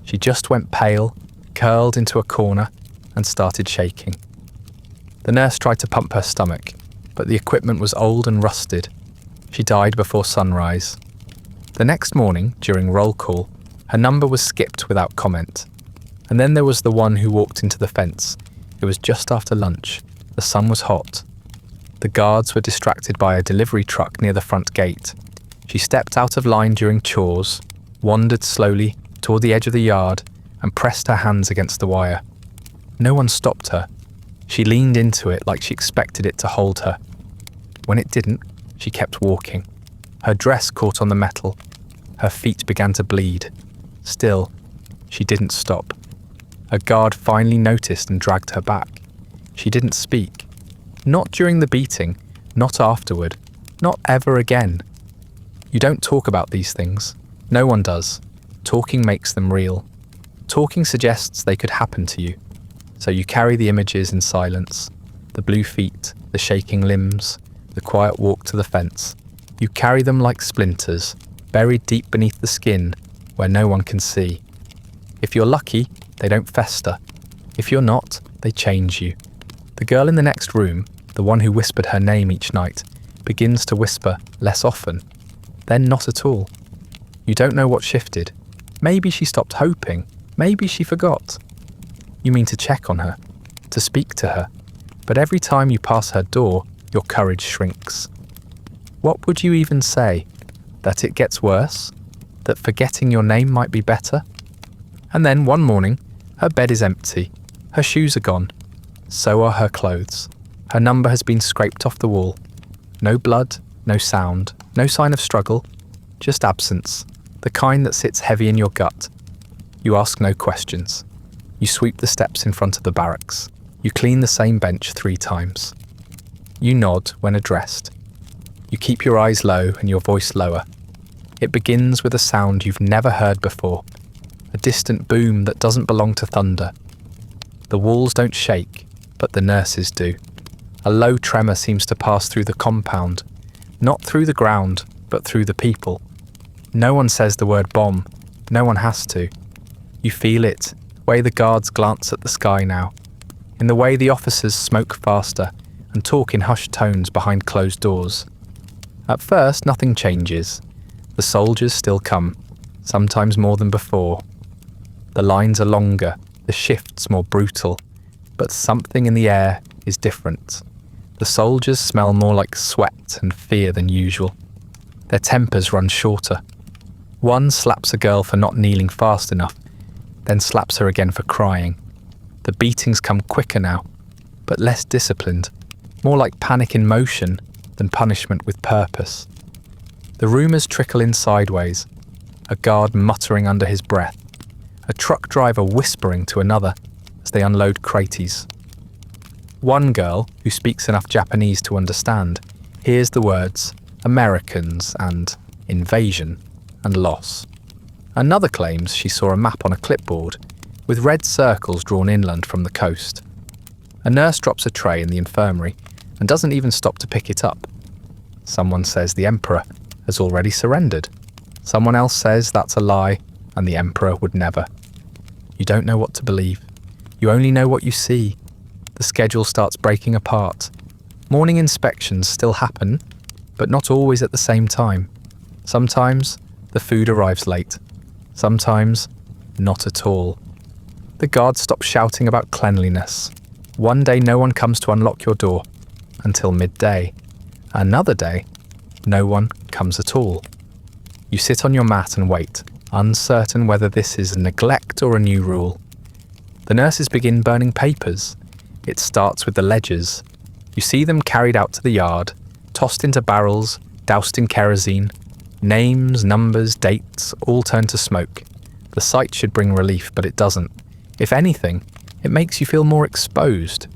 She just went pale, curled into a corner, and started shaking. The nurse tried to pump her stomach, but the equipment was old and rusted. She died before sunrise. The next morning, during roll call, her number was skipped without comment. And then there was the one who walked into the fence. It was just after lunch. The sun was hot. The guards were distracted by a delivery truck near the front gate. She stepped out of line during chores, wandered slowly toward the edge of the yard, and pressed her hands against the wire. No one stopped her. She leaned into it like she expected it to hold her. When it didn't, she kept walking. Her dress caught on the metal. Her feet began to bleed. Still, she didn't stop. A guard finally noticed and dragged her back. She didn't speak. Not during the beating, not afterward, not ever again. You don't talk about these things. No one does. Talking makes them real. Talking suggests they could happen to you. So you carry the images in silence. The blue feet, the shaking limbs, the quiet walk to the fence. You carry them like splinters, buried deep beneath the skin where no one can see. If you're lucky, they don't fester. If you're not, they change you. The girl in the next room, the one who whispered her name each night, begins to whisper less often, then not at all. You don't know what shifted. Maybe she stopped hoping. Maybe she forgot. You mean to check on her, to speak to her, but every time you pass her door, your courage shrinks. What would you even say? That it gets worse? That forgetting your name might be better? And then one morning, her bed is empty. Her shoes are gone. So are her clothes. Her number has been scraped off the wall. No blood, no sound, no sign of struggle, just absence, the kind that sits heavy in your gut. You ask no questions. You sweep the steps in front of the barracks. You clean the same bench 3 times. You nod when addressed. You keep your eyes low and your voice lower. It begins with a sound you've never heard before, a distant boom that doesn't belong to thunder. The walls don't shake, but the nurses do. A low tremor seems to pass through the compound, not through the ground, but through the people. No one says the word bomb. No one has to. You feel it, the way the guards glance at the sky now, in the way the officers smoke faster and talk in hushed tones behind closed doors. At first, nothing changes. The soldiers still come, sometimes more than before. The lines are longer, the shifts more brutal, but something in the air is different. The soldiers smell more like sweat and fear than usual. Their tempers run shorter. One slaps a girl for not kneeling fast enough, then slaps her again for crying. The beatings come quicker now, but less disciplined, more like panic in motion than punishment with purpose. The rumours trickle in sideways, a guard muttering under his breath, a truck driver whispering to another as they unload crates. One girl, who speaks enough Japanese to understand, hears the words Americans and invasion and loss. Another claims she saw a map on a clipboard with red circles drawn inland from the coast. A nurse drops a tray in the infirmary and doesn't even stop to pick it up. Someone says the emperor has already surrendered. Someone else says that's a lie and the emperor would never. You don't know what to believe. You only know what you see. The schedule starts breaking apart. Morning inspections still happen, but not always at the same time. Sometimes the food arrives late. Sometimes not at all. The guards stop shouting about cleanliness. One day no one comes to unlock your door until midday. Another day, no one comes at all. You sit on your mat and wait, uncertain whether this is a neglect or a new rule. The nurses begin burning papers. It starts with the ledgers. You see them carried out to the yard, tossed into barrels, doused in kerosene. Names, numbers, dates, all turn to smoke. The sight should bring relief, but it doesn't. If anything, it makes you feel more exposed.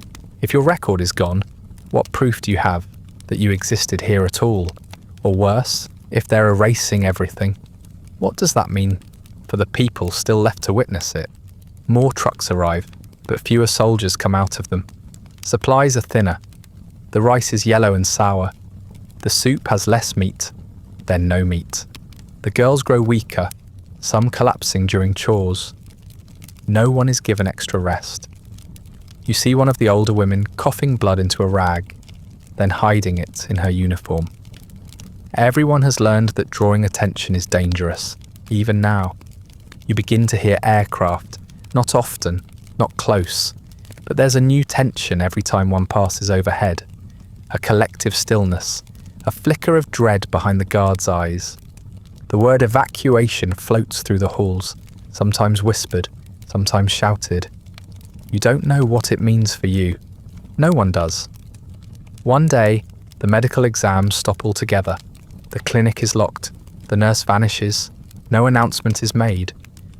If your record is gone, what proof do you have that you existed here at all? Or worse, if they're erasing everything, what does that mean for the people still left to witness it? More trucks arrive, but fewer soldiers come out of them. Supplies are thinner. The rice is yellow and sour. The soup has less meat, then no meat. The girls grow weaker, some collapsing during chores. No one is given extra rest. You see one of the older women coughing blood into a rag, then hiding it in her uniform. Everyone has learned that drawing attention is dangerous, even now. You begin to hear aircraft, not often, not close, but there's a new tension every time one passes overhead. A collective stillness, a flicker of dread behind the guard's eyes. The word evacuation floats through the halls, sometimes whispered, sometimes shouted. You don't know what it means for you. No one does. One day, the medical exams stop altogether. The clinic is locked. The nurse vanishes. No announcement is made.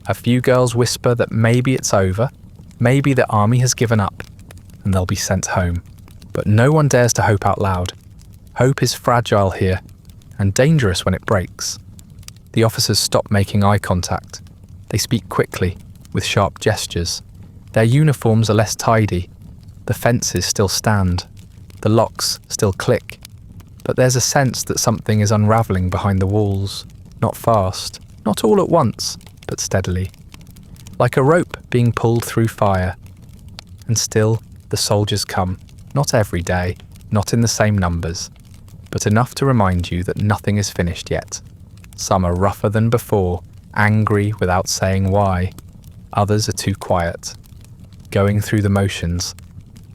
A few girls whisper that maybe it's over, maybe the army has given up, and they'll be sent home. But no one dares to hope out loud. Hope is fragile here, and dangerous when it breaks. The officers stop making eye contact. They speak quickly, with sharp gestures. Their uniforms are less tidy. The fences still stand. The locks still click. But there's a sense that something is unravelling behind the walls. Not fast, not all at once, but steadily. Like a rope being pulled through fire. And still, the soldiers come. Not every day, not in the same numbers, but enough to remind you that nothing is finished yet. Some are rougher than before, angry without saying why. Others are too quiet, going through the motions,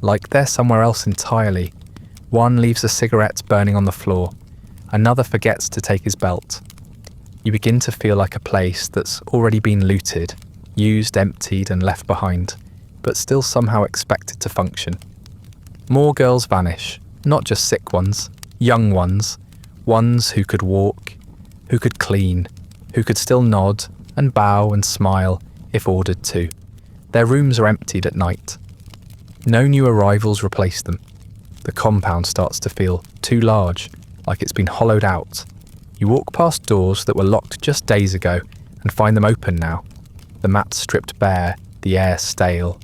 like they're somewhere else entirely. One leaves a cigarette burning on the floor. Another forgets to take his belt. You begin to feel like a place that's already been looted, used, emptied and left behind, but still somehow expected to function. More girls vanish, not just sick ones, young ones who could walk, who could clean, who could still nod and bow and smile if ordered to. Their rooms are emptied at night. No new arrivals replace them. The compound starts to feel too large, like it's been hollowed out. You walk past doors that were locked just days ago and find them open now. The mats stripped bare, the air stale.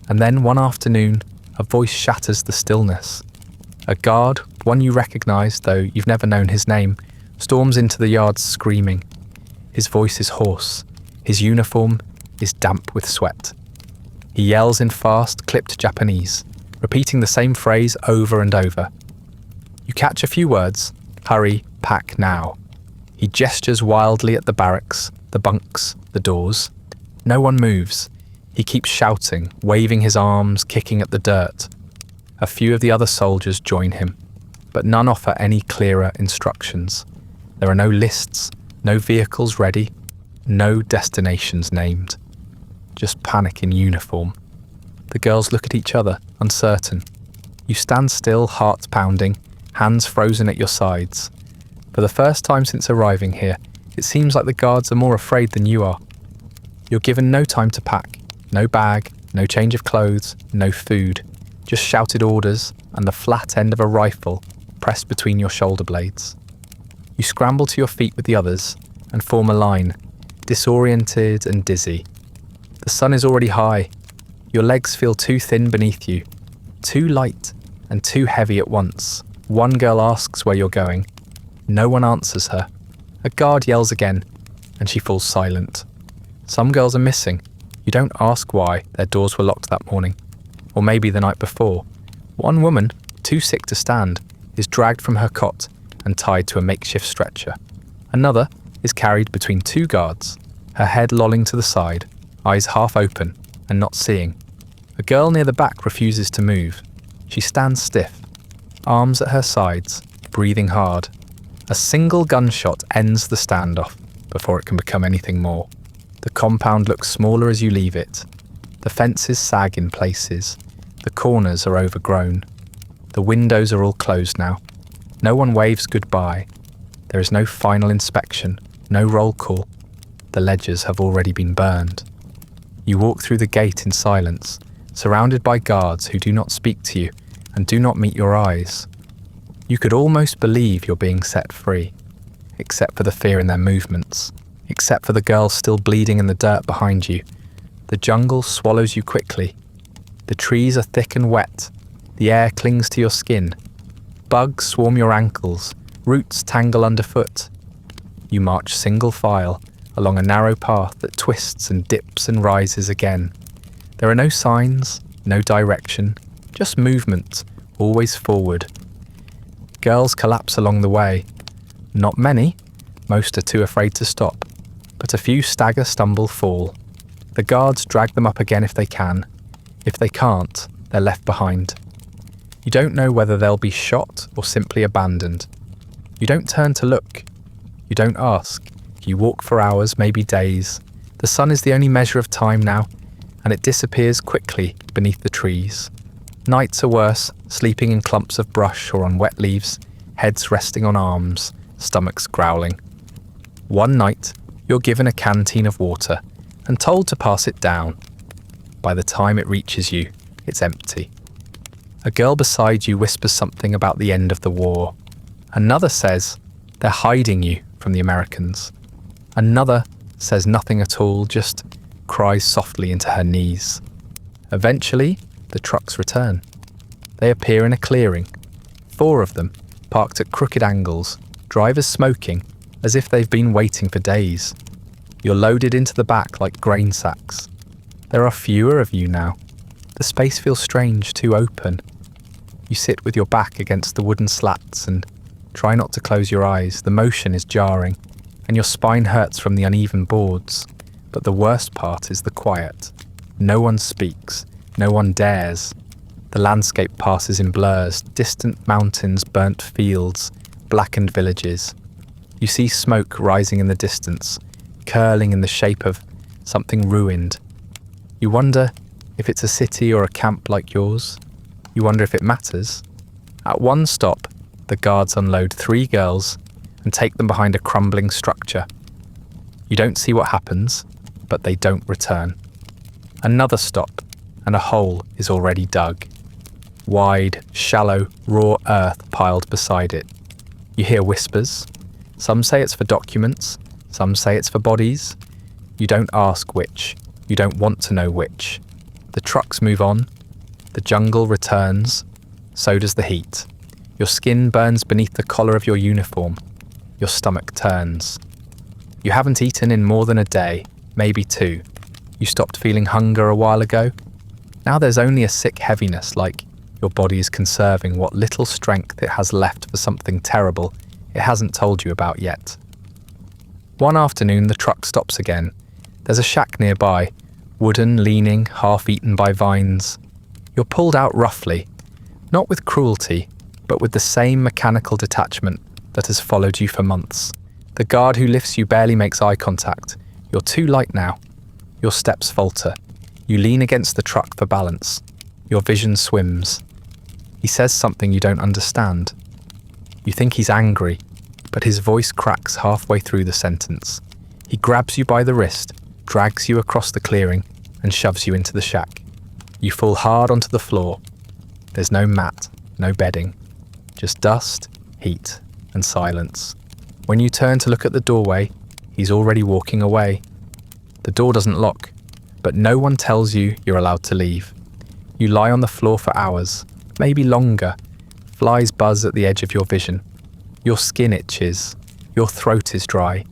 And then one afternoon, a voice shatters the stillness. A guard, one you recognise though you've never known his name, storms into the yard screaming. His voice is hoarse. His uniform is damp with sweat. He yells in fast, clipped Japanese, repeating the same phrase over and over. You catch a few words. Hurry, pack now. He gestures wildly at the barracks, the bunks, the doors. No one moves. He keeps shouting, waving his arms, kicking at the dirt. A few of the other soldiers join him, but none offer any clearer instructions. There are no lists, no vehicles ready, no destinations named. Just panic in uniform. The girls look at each other, uncertain. You stand still, heart pounding, hands frozen at your sides. For the first time since arriving here, it seems like the guards are more afraid than you are. You're given no time to pack, no bag, no change of clothes, no food, just shouted orders and the flat end of a rifle pressed between your shoulder blades. You scramble to your feet with the others and form a line, disoriented and dizzy. The sun is already high. Your legs feel too thin beneath you, too light and too heavy at once. One girl asks where you're going. No one answers her. A guard yells again, and she falls silent. Some girls are missing. You don't ask why their doors were locked that morning, or maybe the night before. One woman, too sick to stand, is dragged from her cot and tied to a makeshift stretcher. Another is carried between two guards, her head lolling to the side, eyes half open and not seeing. A girl near the back refuses to move. She stands stiff, arms at her sides, breathing hard. A single gunshot ends the standoff before it can become anything more. The compound looks smaller as you leave it. The fences sag in places. The corners are overgrown. The windows are all closed now. No one waves goodbye. There is no final inspection, no roll call. The ledgers have already been burned. You walk through the gate in silence, surrounded by guards who do not speak to you and do not meet your eyes. You could almost believe you're being set free, except for the fear in their movements, except for the girl still bleeding in the dirt behind you. The jungle swallows you quickly. The trees are thick and wet. The air clings to your skin. Bugs swarm your ankles. Roots tangle underfoot. You march single file along a narrow path that twists and dips and rises again. There are no signs, no direction, just movement, always forward. Girls collapse along the way. Not many, most are too afraid to stop, but a few stagger, stumble, fall. The guards drag them up again if they can. If they can't, they're left behind. You don't know whether they'll be shot or simply abandoned. You don't turn to look. You don't ask. You walk for hours, maybe days. The sun is the only measure of time now, and it disappears quickly beneath the trees. Nights are worse, sleeping in clumps of brush or on wet leaves, heads resting on arms, stomachs growling. One night, you're given a canteen of water and told to pass it down. By the time it reaches you, it's empty. A girl beside you whispers something about the end of the war. Another says, They're hiding you from the Americans. Another says nothing at all, just cries softly into her knees. Eventually, the trucks return. They appear in a clearing. 4 of them, parked at crooked angles, drivers smoking, as if they've been waiting for days. You're loaded into the back like grain sacks. There are fewer of you now. The space feels strange, too open. You sit with your back against the wooden slats and try not to close your eyes. The motion is jarring, and your spine hurts from the uneven boards. But the worst part is the quiet. No one speaks. No one dares. The landscape passes in blurs, distant mountains, burnt fields, blackened villages. You see smoke rising in the distance, curling in the shape of something ruined. You wonder if it's a city or a camp like yours. You wonder if it matters. At one stop, the guards unload 3 girls and take them behind a crumbling structure. You don't see what happens, but they don't return. Another stop, and a hole is already dug. Wide, shallow, raw earth piled beside it. You hear whispers. Some say it's for documents, some say it's for bodies. You don't ask which. You don't want to know which. The trucks move on. The jungle returns. So does the heat. Your skin burns beneath the collar of your uniform. Your stomach turns. You haven't eaten in more than a day, maybe 2. You stopped feeling hunger a while ago. Now there's only a sick heaviness, like your body is conserving what little strength it has left for something terrible it hasn't told you about yet. One afternoon, the truck stops again. There's a shack nearby, wooden, leaning, half-eaten by vines. You're pulled out roughly, not with cruelty, but with the same mechanical detachment that has followed you for months. The guard who lifts you barely makes eye contact. You're too light now. Your steps falter. You lean against the truck for balance. Your vision swims. He says something you don't understand. You think he's angry, but his voice cracks halfway through the sentence. He grabs you by the wrist, drags you across the clearing, and shoves you into the shack. You fall hard onto the floor. There's no mat, no bedding, just dust, heat, and silence. When you turn to look at the doorway, he's already walking away. The door doesn't lock, but no one tells you you're allowed to leave. You lie on the floor for hours, maybe longer. Flies buzz at the edge of your vision. Your skin itches. Your throat is dry.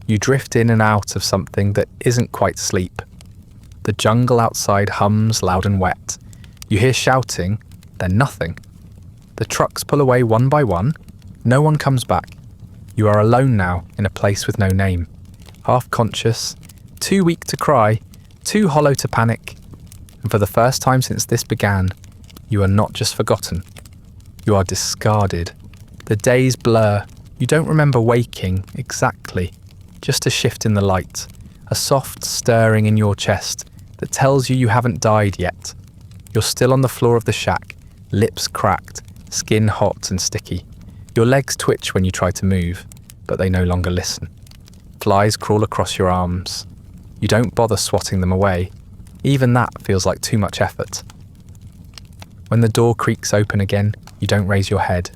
You drift in and out of something that isn't quite sleep. The jungle outside hums loud and wet. You hear shouting, then nothing. The trucks pull away one by one. No one comes back. You are alone now in a place with no name. Half conscious, too weak to cry, too hollow to panic. And for the first time since this began, you are not just forgotten. You are discarded. The days blur. You don't remember waking exactly. Just a shift in the light. A soft stirring in your chest that tells you haven't died yet. You're still on the floor of the shack, lips cracked, skin hot and sticky. Your legs twitch when you try to move, but they no longer listen. Flies crawl across your arms. You don't bother swatting them away. Even that feels like too much effort. When the door creaks open again, you don't raise your head.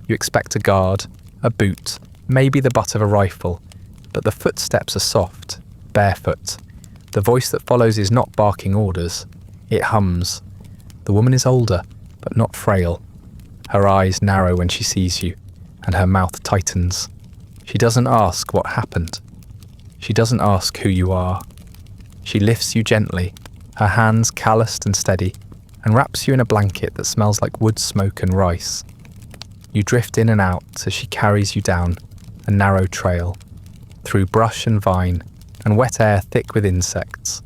You expect a guard, a boot, maybe the butt of a rifle, but the footsteps are soft, barefoot. The voice that follows is not barking orders. It hums. The woman is older, but not frail. Her eyes narrow when she sees you, and her mouth tightens. She doesn't ask what happened. She doesn't ask who you are. She lifts you gently, her hands calloused and steady, and wraps you in a blanket that smells like wood smoke and rice. You drift in and out as she carries you down a narrow trail, through brush and vine, and wet air thick with insects.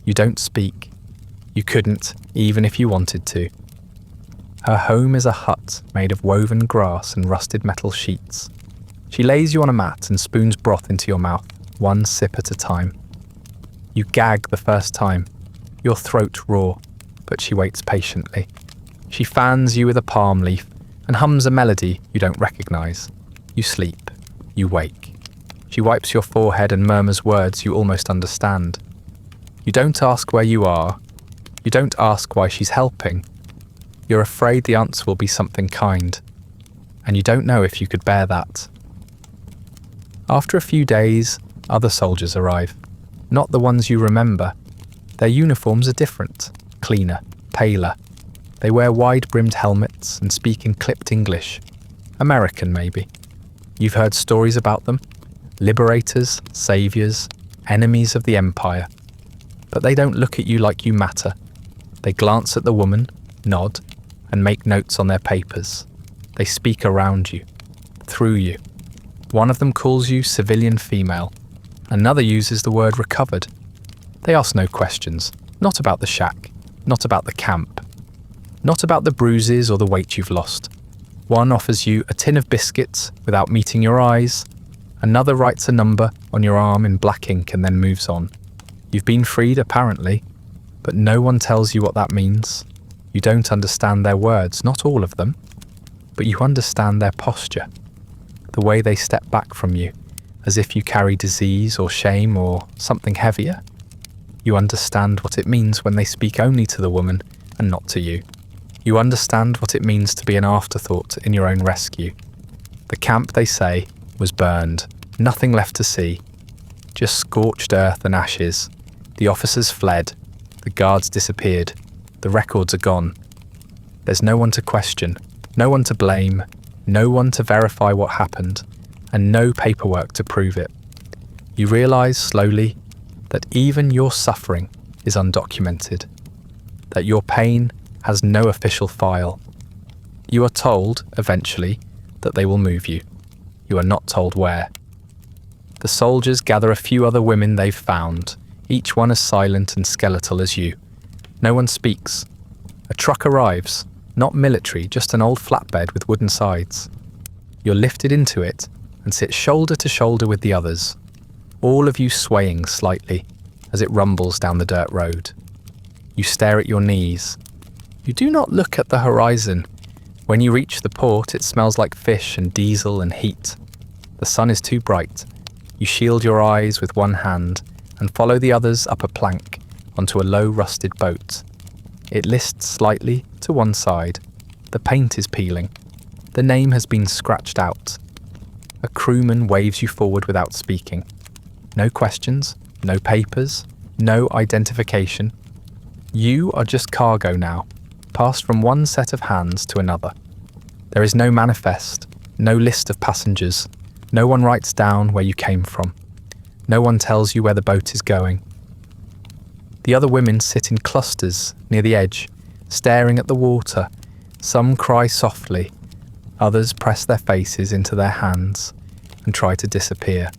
You don't speak. You couldn't, even if you wanted to. Her home is a hut made of woven grass and rusted metal sheets. She lays you on a mat and spoons broth into your mouth, one sip at a time. You gag the first time, your throat raw, but she waits patiently. She fans you with a palm leaf and hums a melody you don't recognize. You sleep. You wake. She wipes your forehead and murmurs words you almost understand. You don't ask where you are. You don't ask why she's helping. You're afraid the answer will be something kind, and you don't know if you could bear that. After a few days, other soldiers arrive. Not the ones you remember. Their uniforms are different, cleaner, paler. They wear wide-brimmed helmets and speak in clipped English. American, maybe. You've heard stories about them. Liberators, saviors, enemies of the empire. But they don't look at you like you matter. They glance at the woman, nod, and make notes on their papers. They speak around you, through you. One of them calls you civilian female. Another uses the word recovered. They ask no questions, not about the shack, not about the camp, not about the bruises or the weight you've lost. One offers you a tin of biscuits without meeting your eyes. Another writes a number on your arm in black ink and then moves on. You've been freed, apparently, but no one tells you what that means. You don't understand their words, not all of them, but you understand their posture, the way they step back from you, as if you carry disease or shame or something heavier. You understand what it means when they speak only to the woman and not to you. You understand what it means to be an afterthought in your own rescue. The camp, they say, was burned, nothing left to see, just scorched earth and ashes. The officers fled, the guards disappeared, the records are gone. There's no one to question, no one to blame, no one to verify what happened, and no paperwork to prove it. You realise slowly that even your suffering is undocumented, that your pain has no official file. You are told, eventually, that they will move you. You are not told where. The soldiers gather a few other women they've found, each one as silent and skeletal as you. No one speaks. A truck arrives, not military, just an old flatbed with wooden sides. You're lifted into it and sit shoulder to shoulder with the others, all of you swaying slightly as it rumbles down the dirt road. You stare at your knees. You do not look at the horizon. When you reach the port, it smells like fish and diesel and heat. The sun is too bright. You shield your eyes with one hand and follow the others up a plank onto a low rusted boat. It lists slightly to one side. The paint is peeling. The name has been scratched out. A crewman waves you forward without speaking. No questions, no papers, no identification. You are just cargo now, passed from one set of hands to another. There is no manifest, no list of passengers. No one writes down where you came from. No one tells you where the boat is going. The other women sit in clusters near the edge, staring at the water. Some cry softly. Others press their faces into their hands and try to disappear.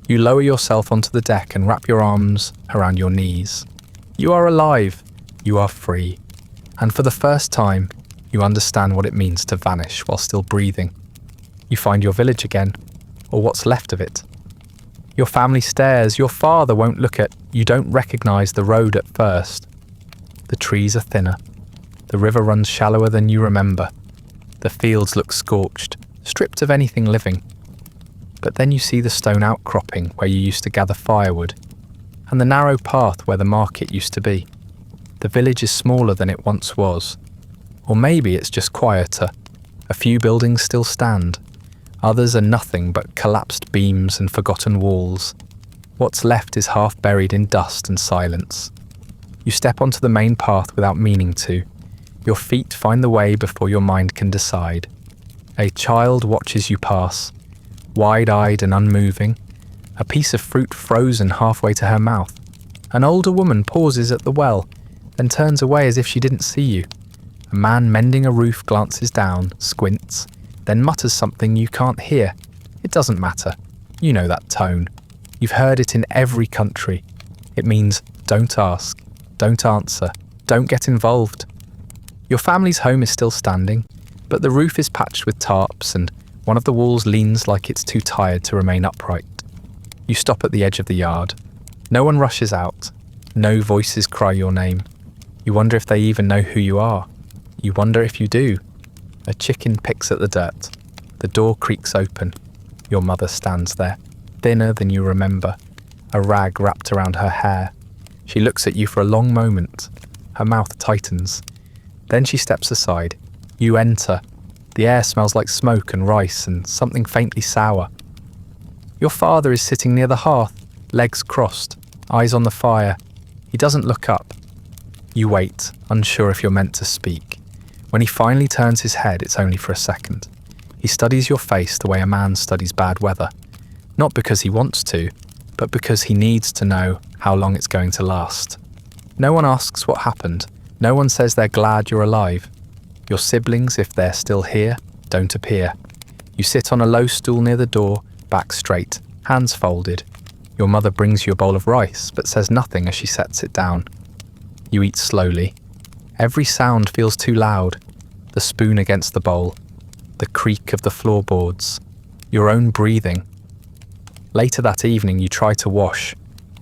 You lower yourself onto the deck and wrap your arms around your knees. You are alive. You are free. And for the first time, you understand what it means to vanish while still breathing. You find your village again, or what's left of it. Your family stares. Your father won't look at. You don't recognise the road at first. The trees are thinner. The river runs shallower than you remember. The fields look scorched, stripped of anything living. But then you see the stone outcropping where you used to gather firewood, and the narrow path where the market used to be. The village is smaller than it once was. Or maybe it's just quieter. A few buildings still stand. Others are nothing but collapsed beams and forgotten walls. What's left is half buried in dust and silence. You step onto the main path without meaning to. Your feet find the way before your mind can decide. A child watches you pass, wide-eyed and unmoving, a piece of fruit frozen halfway to her mouth. An older woman pauses at the well, then turns away as if she didn't see you. A man mending a roof glances down, squints, then mutters something you can't hear. It doesn't matter. You know that tone. You've heard it in every country. It means don't ask, don't answer, don't get involved. Your family's home is still standing, but the roof is patched with tarps and one of the walls leans like it's too tired to remain upright. You stop at the edge of the yard. No one rushes out. No voices cry your name. You wonder if they even know who you are. You wonder if you do. A chicken picks at the dirt. The door creaks open. Your mother stands there, thinner than you remember, a rag wrapped around her hair. She looks at you for a long moment. Her mouth tightens. Then she steps aside. You enter. The air smells like smoke and rice and something faintly sour. Your father is sitting near the hearth, legs crossed, eyes on the fire. He doesn't look up. You wait, unsure if you're meant to speak. When he finally turns his head, it's only for a second. He studies your face the way a man studies bad weather. Not because he wants to, but because he needs to know how long it's going to last. No one asks what happened. No one says they're glad you're alive. Your siblings, if they're still here, don't appear. You sit on a low stool near the door, back straight, hands folded. Your mother brings you a bowl of rice, but says nothing as she sets it down. You eat slowly. Every sound feels too loud. The spoon against the bowl, the creak of the floorboards, your own breathing. Later that evening you try to wash.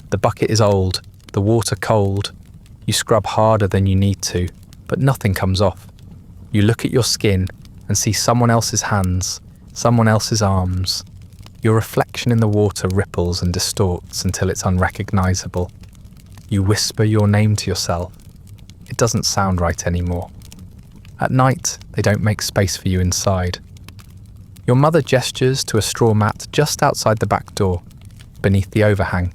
The bucket is old, the water cold. You scrub harder than you need to, but nothing comes off. You look at your skin and see someone else's hands, someone else's arms. Your reflection in the water ripples and distorts until it's unrecognizable. You whisper your name to yourself. It doesn't sound right anymore. At night, they don't make space for you inside. Your mother gestures to a straw mat just outside the back door, beneath the overhang.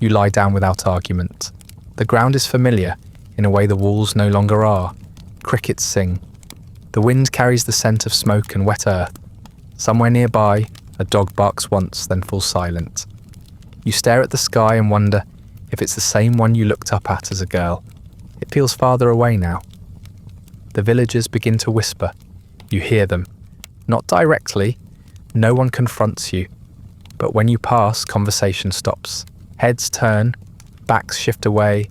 You lie down without argument. The ground is familiar, in a way the walls no longer are. Crickets sing. The wind carries the scent of smoke and wet earth. Somewhere nearby, a dog barks once, then falls silent. You stare at the sky and wonder if it's the same one you looked up at as a girl. It feels farther away now. The villagers begin to whisper. You hear them. Not directly. No one confronts you. But when you pass, conversation stops. Heads turn. Backs shift away.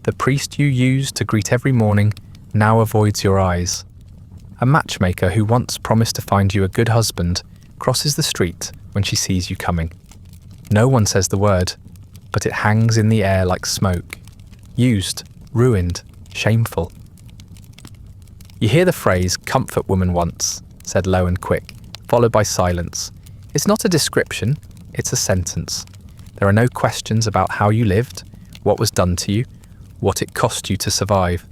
The priest you use to greet every morning now avoids your eyes. A matchmaker who once promised to find you a good husband crosses the street when she sees you coming. No one says the word, but it hangs in the air like smoke. Used, ruined, shameful. You hear the phrase, "comfort woman once," said low and quick, followed by silence. It's not a description, it's a sentence. There are no questions about how you lived, what was done to you, what it cost you to survive.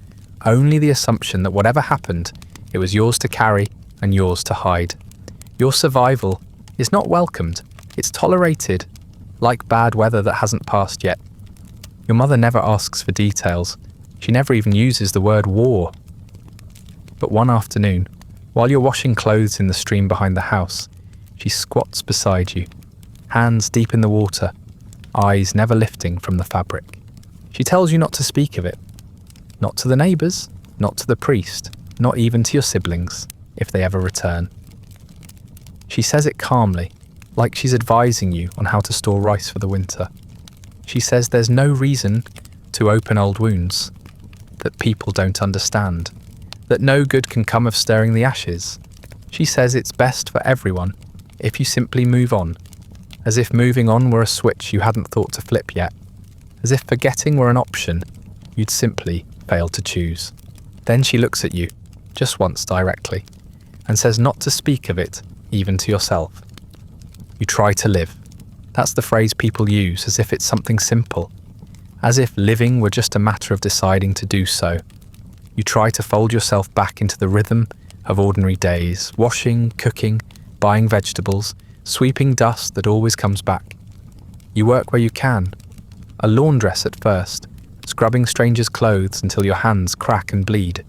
Only the assumption that whatever happened, it was yours to carry and yours to hide. Your survival is not welcomed, it's tolerated, like bad weather that hasn't passed yet. Your mother never asks for details. She never even uses the word war. But one afternoon, while you're washing clothes in the stream behind the house, she squats beside you, hands deep in the water, eyes never lifting from the fabric. She tells you not to speak of it. Not to the neighbours, not to the priest, not even to your siblings, if they ever return. She says it calmly, like she's advising you on how to store rice for the winter. She says there's no reason to open old wounds, that people don't understand, that no good can come of stirring the ashes. She says it's best for everyone if you simply move on, as if moving on were a switch you hadn't thought to flip yet, as if forgetting were an option you'd simply failed to choose. Then she looks at you, just once directly, and says not to speak of it, even to yourself. You try to live. That's the phrase people use, as if it's something simple, as if living were just a matter of deciding to do so. You try to fold yourself back into the rhythm of ordinary days, washing, cooking, buying vegetables, sweeping dust that always comes back. You work where you can, a laundress at first, scrubbing strangers' clothes until your hands crack and bleed.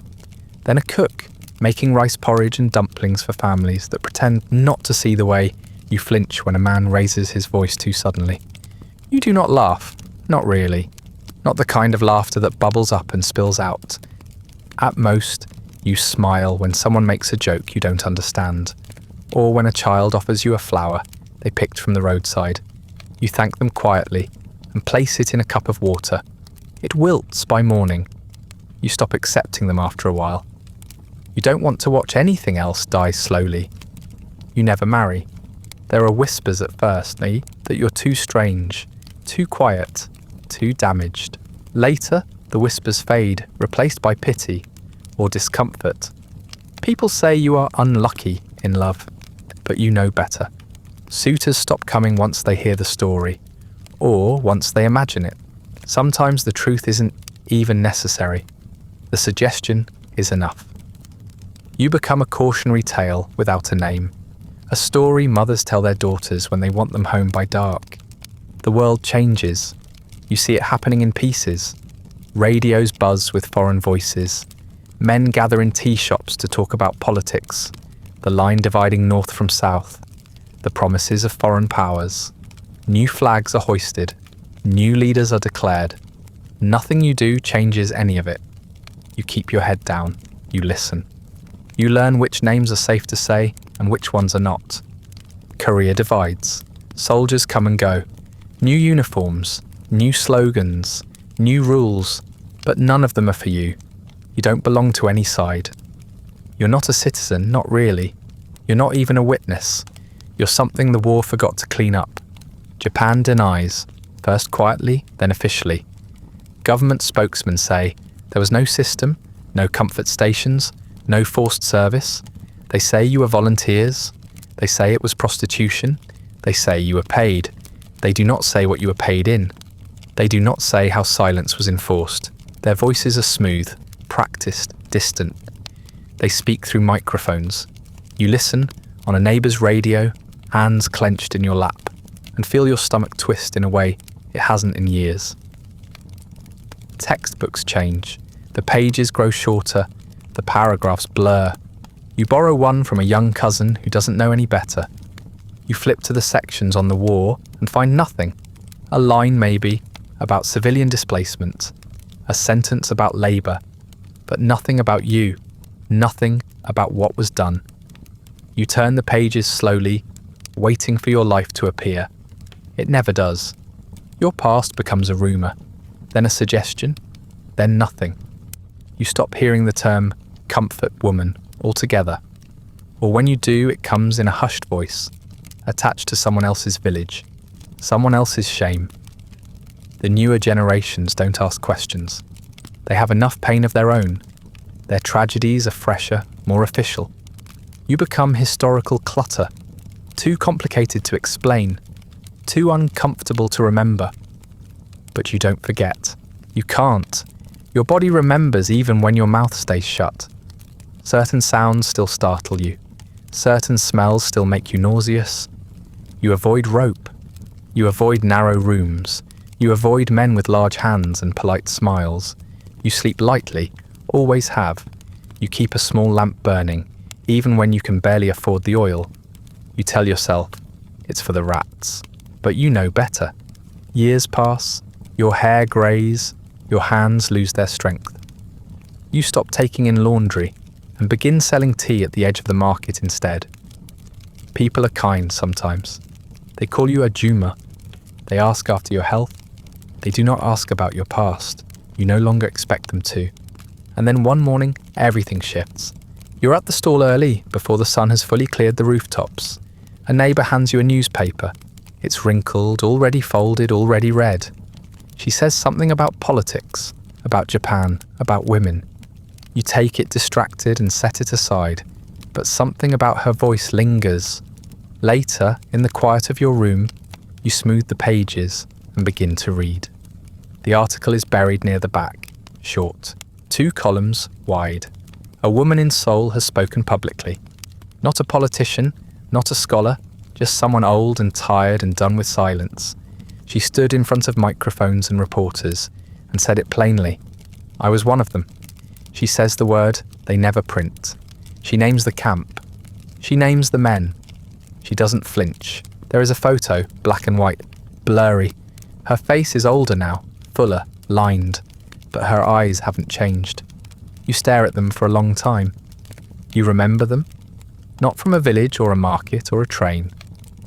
Then a cook, making rice porridge and dumplings for families that pretend not to see the way you flinch when a man raises his voice too suddenly. You do not laugh, not really. Not the kind of laughter that bubbles up and spills out. At most, you smile when someone makes a joke you don't understand, or when a child offers you a flower they picked from the roadside. You thank them quietly and place it in a cup of water. It wilts by morning. You stop accepting them after a while. You don't want to watch anything else die slowly. You never marry. There are whispers at first, that you're too strange, too quiet, too damaged. Later, the whispers fade, replaced by pity or discomfort. People say you are unlucky in love, but you know better. Suitors stop coming once they hear the story, or once they imagine it. Sometimes the truth isn't even necessary. The suggestion is enough. You become a cautionary tale without a name, A story mothers tell their daughters when they want them home by dark. The world changes. You see it happening in pieces. Radios buzz with foreign voices. Men gather in tea shops to talk about politics, the line dividing north from south, the promises of foreign powers. New flags are hoisted. New leaders are declared. Nothing you do changes any of it. You keep your head down. You listen. You learn which names are safe to say and which ones are not. Career divides. Soldiers come and go. New uniforms, new slogans, new rules, but none of them are for you. You don't belong to any side. You're not a citizen, not really. You're not even a witness. You're something the war forgot to clean up. Japan denies, first quietly, then officially. Government spokesmen say there was no system, no comfort stations, no forced service. They say you were volunteers. They say it was prostitution. They say you were paid. They do not say what you were paid in. They do not say how silence was enforced. Their voices are smooth, practiced, distant. They speak through microphones. You listen on a neighbour's radio, hands clenched in your lap, and feel your stomach twist in a way it hasn't in years. Textbooks change. The pages grow shorter. The paragraphs blur. You borrow one from a young cousin who doesn't know any better. You flip to the sections on the war and find nothing. A line maybe about civilian displacement, a sentence about labour, but nothing about you, nothing about what was done. You turn the pages slowly, waiting for your life to appear. It never does. Your past becomes a rumour, then a suggestion, then nothing. You stop hearing the term comfort woman altogether, or when you do, it comes in a hushed voice, attached to someone else's village, someone else's shame. The newer generations don't ask questions. They have enough pain of their own. Their tragedies are fresher, more official. You become historical clutter, too complicated to explain, too uncomfortable to remember. But you don't forget. You can't. Your body remembers even when your mouth stays shut. Certain sounds still startle you. Certain smells still make you nauseous. You avoid rope. You avoid narrow rooms. You avoid men with large hands and polite smiles. You sleep lightly, always have. You keep a small lamp burning, even when you can barely afford the oil. You tell yourself, it's for the rats. But you know better. Years pass, your hair greys, your hands lose their strength. You stop taking in laundry and begin selling tea at the edge of the market instead. People are kind sometimes. They call you a Juma. They ask after your health. They do not ask about your past. You no longer expect them to. And then one morning, everything shifts. You're at the stall early, before the sun has fully cleared the rooftops. A neighbour hands you a newspaper. It's wrinkled, already folded, already read. She says something about politics, about Japan, about women. You take it distracted and set it aside, but something about her voice lingers. Later, in the quiet of your room, you smooth the pages and begin to read. The article is buried near the back, short, 2 columns wide. A woman in Seoul has spoken publicly. Not a politician, not a scholar, just someone old and tired and done with silence. She stood in front of microphones and reporters and said it plainly. I was one of them. She says the word they never print. She names the camp. She names the men. She doesn't flinch. There is a photo, black and white, blurry. Her face is older now, fuller, lined, but her eyes haven't changed. You stare at them for a long time. You remember them? Not from a village or a market or a train.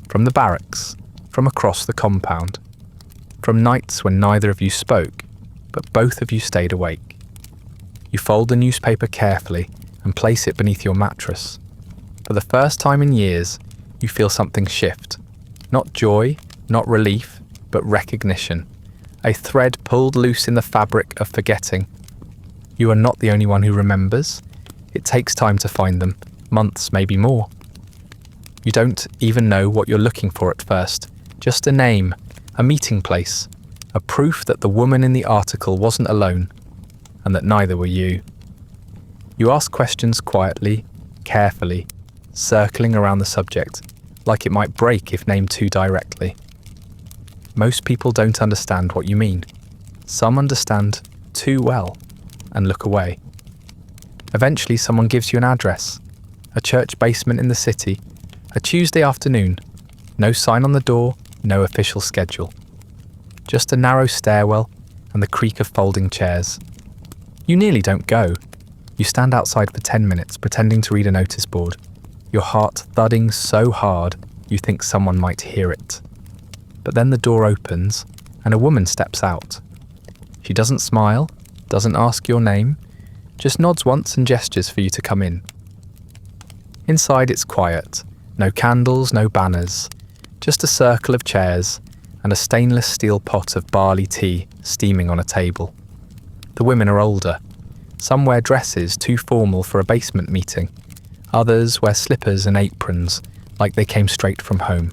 From the barracks, from across the compound. From nights when neither of you spoke, but both of you stayed awake. You fold the newspaper carefully and place it beneath your mattress. For the first time in years, you feel something shift. Not joy, not relief, but recognition. A thread pulled loose in the fabric of forgetting. You are not the only one who remembers. It takes time to find them, months, maybe more. You don't even know what you're looking for at first. Just a name, a meeting place, a proof that the woman in the article wasn't alone, and that neither were you. You ask questions quietly, carefully, circling around the subject. like it might break if named too directly. Most people don't understand what you mean. Some understand too well and look away. Eventually someone gives you an address, a church basement in the city, a Tuesday afternoon, no sign on the door, no official schedule. Just a narrow stairwell and the creak of folding chairs. You nearly don't go. You stand outside for 10 minutes pretending to read a notice board, your heart thudding so hard you think someone might hear it. But then the door opens and a woman steps out. She doesn't smile, doesn't ask your name, just nods once and gestures for you to come in. Inside it's quiet, no candles, no banners, just a circle of chairs and a stainless steel pot of barley tea steaming on a table. The women are older. Some wear dresses too formal for a basement meeting. Others wear slippers and aprons like they came straight from home.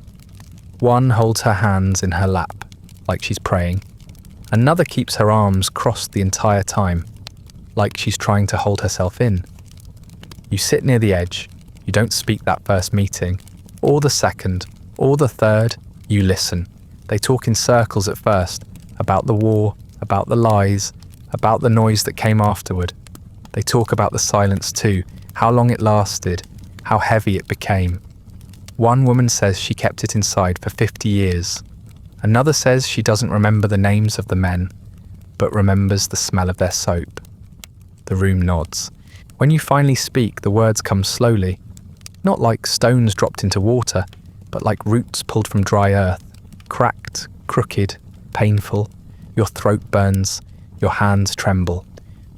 One holds her hands in her lap like she's praying. Another keeps her arms crossed the entire time like she's trying to hold herself in. You sit near the edge. You don't speak that first meeting, or the second, or the third. You listen. They talk in circles at first, about the war, about the lies, about the noise that came afterward. They talk about the silence too, how long it lasted, how heavy it became. One woman says she kept it inside for 50 years. Another says she doesn't remember the names of the men, but remembers the smell of their soap. The room nods. When you finally speak, the words come slowly, not like stones dropped into water, but like roots pulled from dry earth, cracked, crooked, painful. Your throat burns, your hands tremble.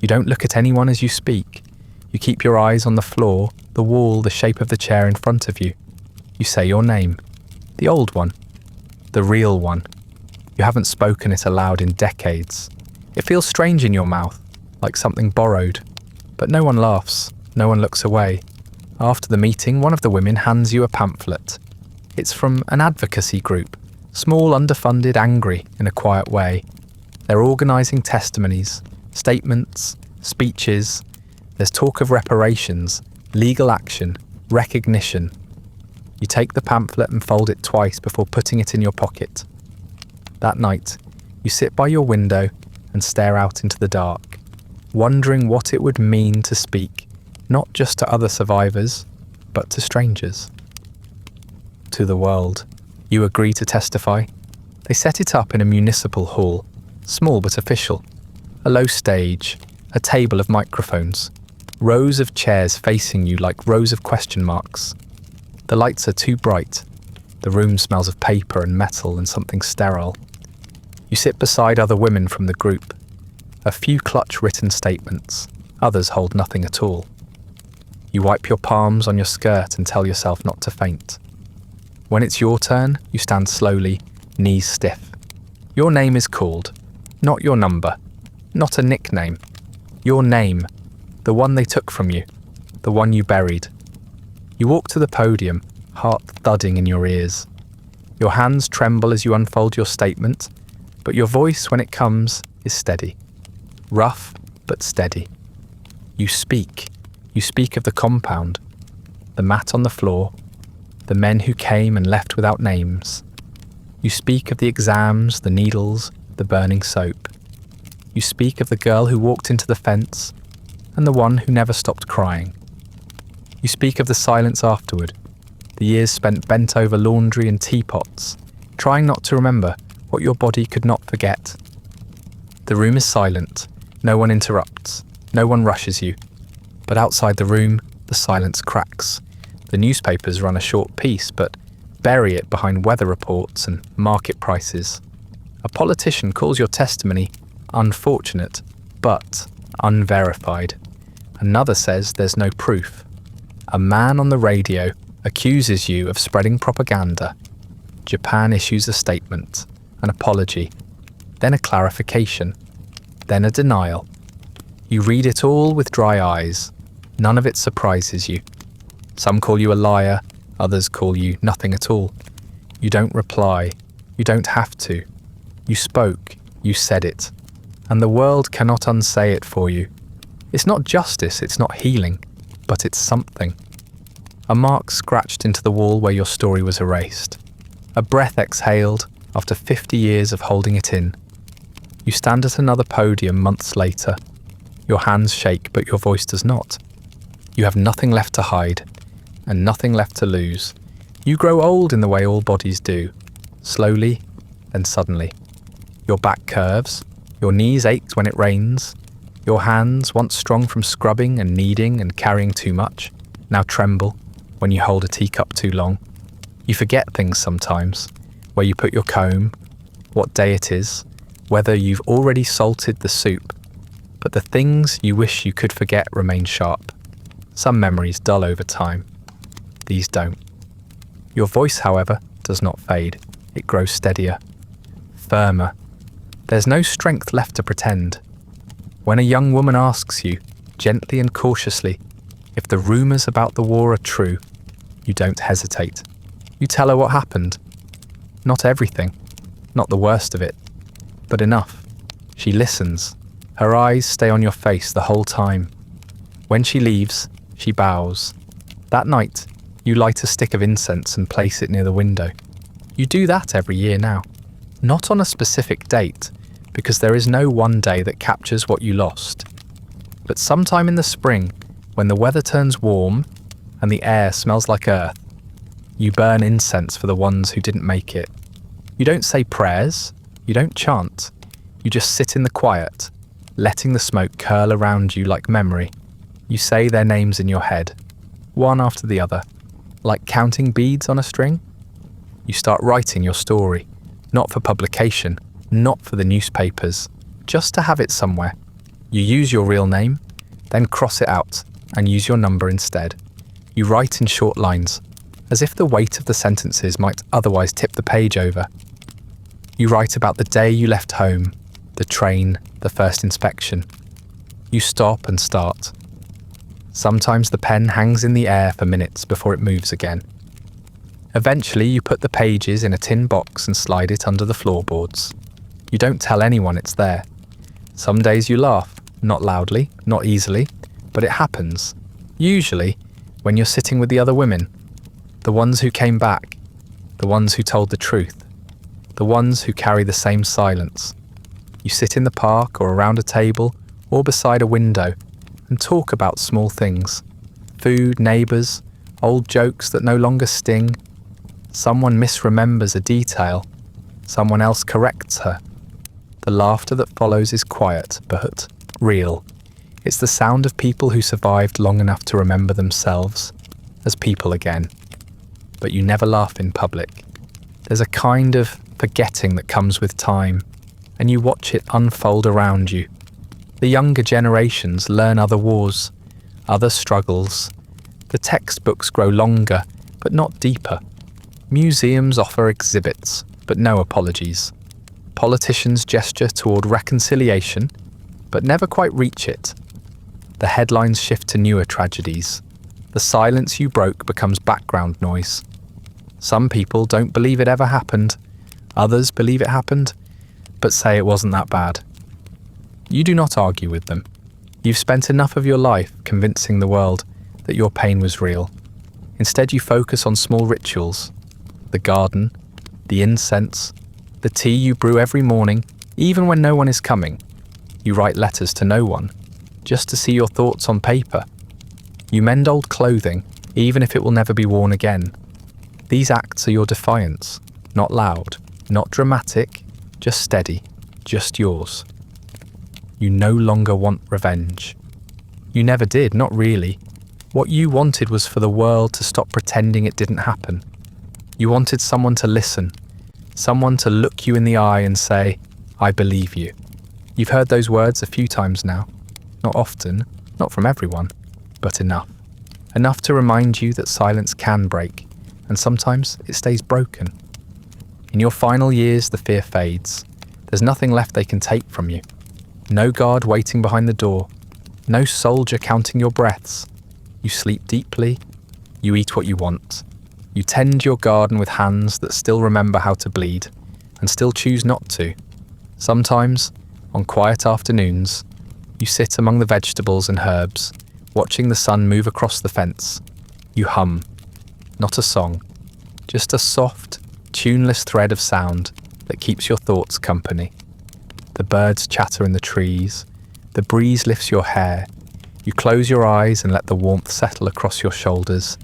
You don't look at anyone as you speak. You keep your eyes on the floor, the wall, the shape of the chair in front of you. You say your name, the old one, the real one. You haven't spoken it aloud in decades. It feels strange in your mouth, like something borrowed. But no one laughs, no one looks away. After the meeting, one of the women hands you a pamphlet. It's from an advocacy group, small, underfunded, angry in a quiet way. They're organising testimonies, statements, speeches. There's talk of reparations, legal action, recognition. You take the pamphlet and fold it twice before putting it in your pocket. That night, you sit by your window and stare out into the dark, wondering what it would mean to speak, not just to other survivors, but to strangers. To the world. You agree to testify. They set it up in a municipal hall, small but official. A low stage, a table of microphones, rows of chairs facing you like rows of question marks. The lights are too bright. The room smells of paper and metal and something sterile. You sit beside other women from the group. A few clutch written statements, others hold nothing at all. You wipe your palms on your skirt and tell yourself not to faint. When it's your turn, you stand slowly, knees stiff. Your name is called, not your number, not a nickname. Your name, the one they took from you, the one you buried. You walk to the podium, heart thudding in your ears. Your hands tremble as you unfold your statement, but your voice, when it comes, is steady. Rough, but steady. You speak. You speak of the compound, the mat on the floor, the men who came and left without names. You speak of the exams, the needles, the burning soap. You speak of the girl who walked into the fence and the one who never stopped crying. You speak of the silence afterward, the years spent bent over laundry and teapots, trying not to remember what your body could not forget. The room is silent. No one interrupts. No one rushes you. But outside the room, the silence cracks. The newspapers run a short piece, but bury it behind weather reports and market prices. A politician calls your testimony unfortunate, but unverified. Another says there's no proof. A man on the radio accuses you of spreading propaganda. Japan issues a statement, an apology, then a clarification, then a denial. You read it all with dry eyes. None of it surprises you. Some call you a liar, others call you nothing at all. You don't reply. You don't have to. You spoke. You said it. And the world cannot unsay it for you. It's not justice, it's not healing, but it's something. A mark scratched into the wall where your story was erased. A breath exhaled after 50 years of holding it in. You stand at another podium months later. Your hands shake, but your voice does not. You have nothing left to hide, and nothing left to lose. You grow old in the way all bodies do, slowly and suddenly. Your back curves, your knees ache when it rains. Your hands, once strong from scrubbing and kneading and carrying too much, now tremble when you hold a teacup too long. You forget things sometimes, where you put your comb, what day it is, whether you've already salted the soup. But the things you wish you could forget remain sharp. Some memories dull over time. These don't. Your voice, however, does not fade. It grows steadier, firmer. There's no strength left to pretend. When a young woman asks you, gently and cautiously, if the rumours about the war are true, you don't hesitate. You tell her what happened. Not everything, not the worst of it, but enough. She listens. Her eyes stay on your face the whole time. When she leaves, she bows. That night, you light a stick of incense and place it near the window. You do that every year now. Not on a specific date, because there is no one day that captures what you lost. But sometime in the spring, when the weather turns warm and the air smells like earth, you burn incense for the ones who didn't make it. You don't say prayers, you don't chant, you just sit in the quiet, letting the smoke curl around you like memory. You say their names in your head, one after the other, like counting beads on a string. You start writing your story, not for publication, not for the newspapers, just to have it somewhere. You use your real name, then cross it out and use your number instead. You write in short lines, as if the weight of the sentences might otherwise tip the page over. You write about the day you left home, the train, the first inspection. You stop and start. Sometimes the pen hangs in the air for minutes before it moves again. Eventually you put the pages in a tin box and slide it under the floorboards. You don't tell anyone it's there. Some days you laugh, not loudly, not easily, but it happens. Usually when you're sitting with the other women, the ones who came back, the ones who told the truth, the ones who carry the same silence. You sit in the park or around a table or beside a window and talk about small things. Food, neighbours, old jokes that no longer sting. Someone misremembers a detail. Someone else corrects her. The laughter that follows is quiet, but real. It's the sound of people who survived long enough to remember themselves as people again. But you never laugh in public. There's a kind of forgetting that comes with time, and you watch it unfold around you. The younger generations learn other wars, other struggles. The textbooks grow longer, but not deeper. Museums offer exhibits, but no apologies. Politicians gesture toward reconciliation, but never quite reach it. The headlines shift to newer tragedies. The silence you broke becomes background noise. Some people don't believe it ever happened. Others believe it happened, but say it wasn't that bad. You do not argue with them. You've spent enough of your life convincing the world that your pain was real. Instead, you focus on small rituals. The garden, the incense, the tea you brew every morning, even when no one is coming. You write letters to no one, just to see your thoughts on paper. You mend old clothing, even if it will never be worn again. These acts are your defiance, not loud, not dramatic, just steady, just yours. You no longer want revenge. You never did, not really. What you wanted was for the world to stop pretending it didn't happen. You wanted someone to listen, someone to look you in the eye and say, "I believe you." You've heard those words a few times now. Not often, not from everyone, but enough. Enough to remind you that silence can break, and sometimes it stays broken. In your final years, the fear fades. There's nothing left they can take from you. No guard waiting behind the door. No soldier counting your breaths. You sleep deeply. You eat what you want. You tend your garden with hands that still remember how to bleed, and still choose not to. Sometimes, on quiet afternoons, you sit among the vegetables and herbs, watching the sun move across the fence. You hum, not a song, just a soft, tuneless thread of sound that keeps your thoughts company. The birds chatter in the trees, the breeze lifts your hair, you close your eyes and let the warmth settle across your shoulders,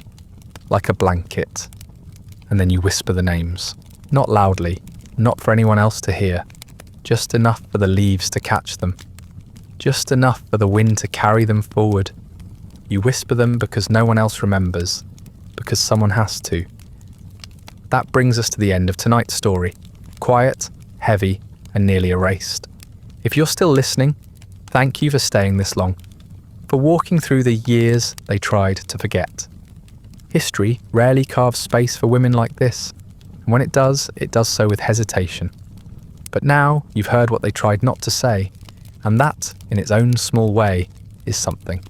like a blanket, and then you whisper the names, not loudly, not for anyone else to hear, just enough for the leaves to catch them, just enough for the wind to carry them forward. You whisper them because no one else remembers, because someone has to. That brings us to the end of tonight's story. Quiet, heavy, and nearly erased. If you're still listening, thank you for staying this long, for walking through the years they tried to forget. History rarely carves space for women like this, and when it does so with hesitation. But now you've heard what they tried not to say, and that, in its own small way, is something.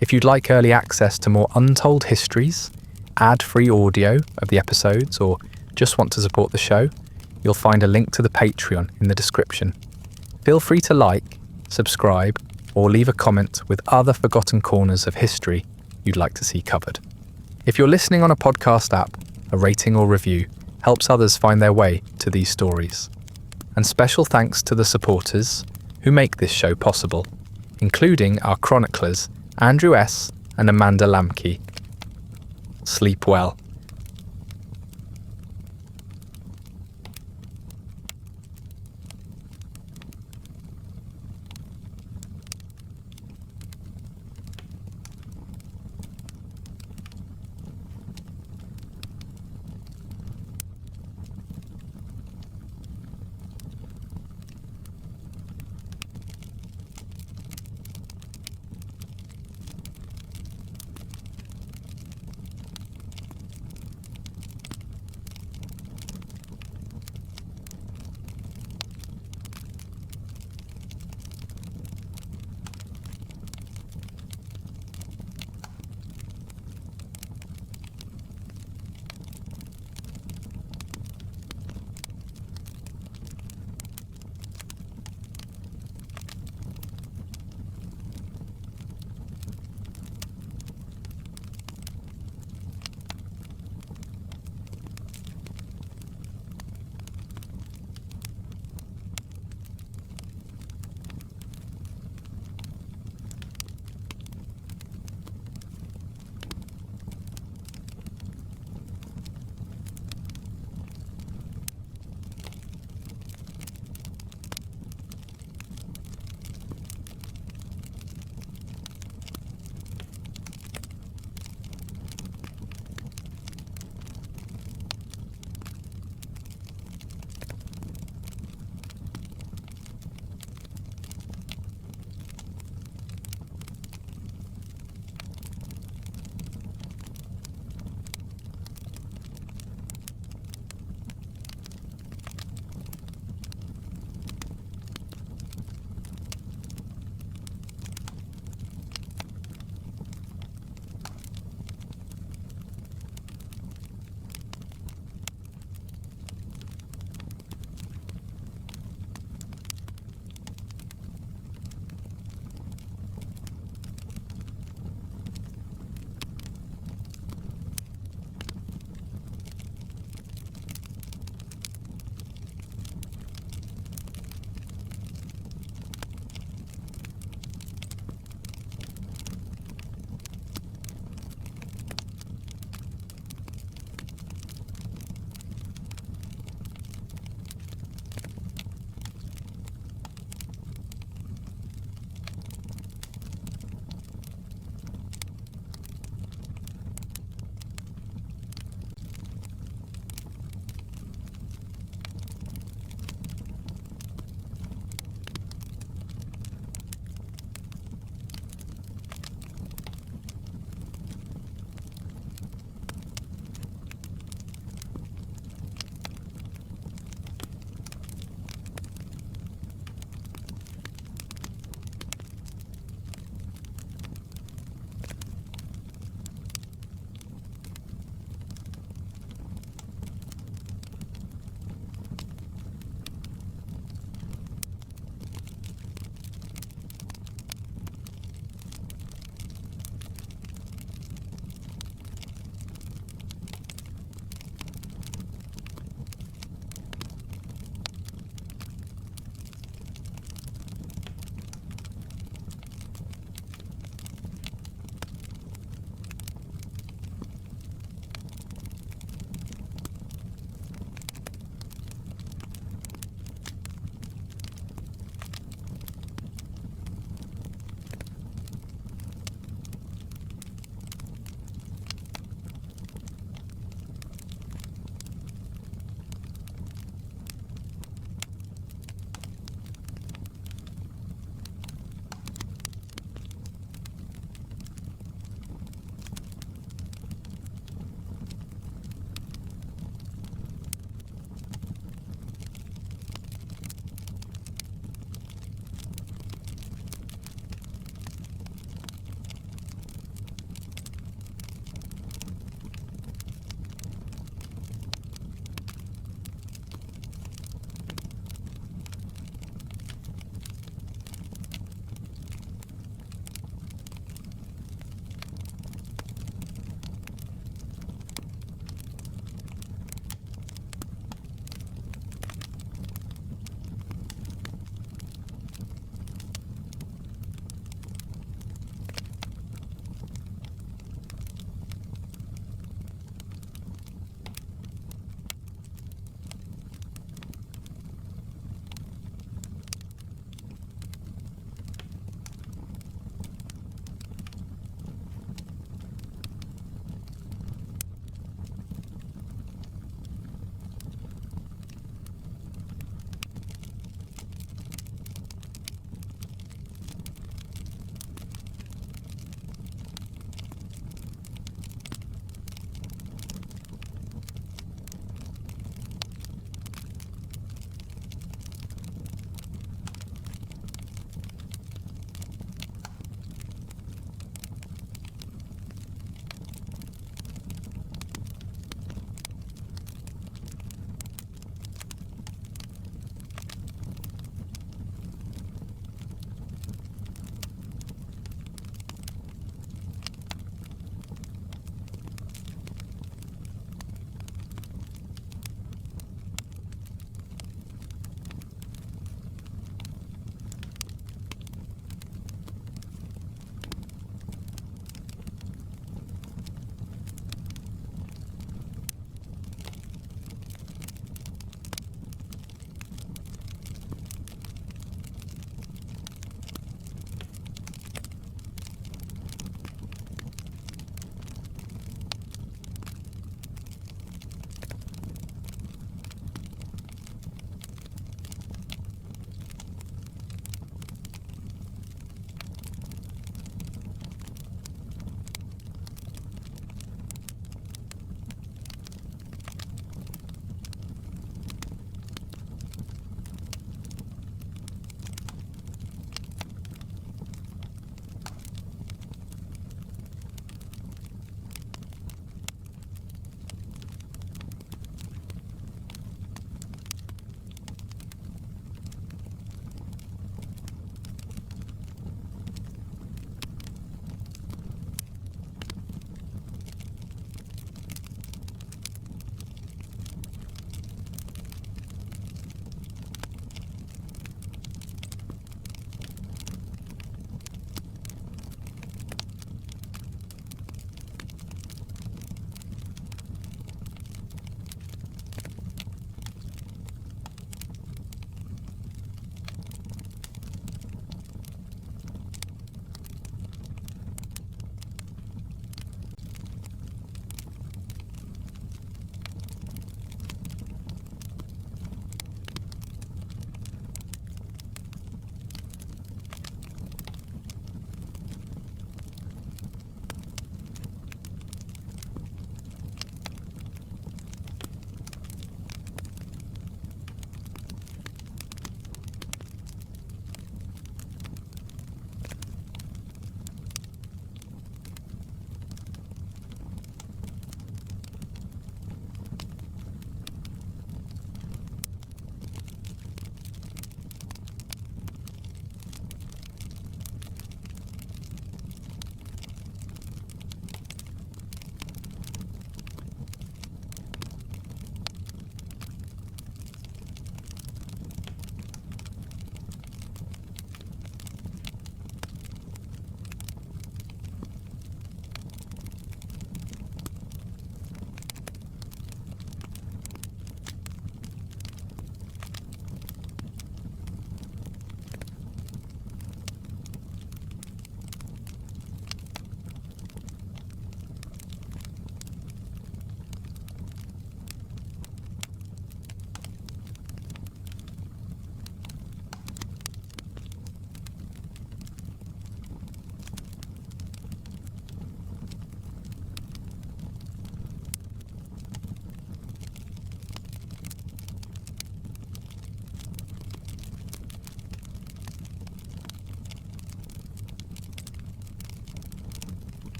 If you'd like early access to more untold histories, ad-free audio of the episodes, or just want to support the show, you'll find a link to the Patreon in the description. Feel free to like, subscribe, or leave a comment with other forgotten corners of history you'd like to see covered. If you're listening on a podcast app, a rating or review helps others find their way to these stories. And special thanks to the supporters who make this show possible, including our chroniclers Andrew S. and Amanda Lamke. Sleep well.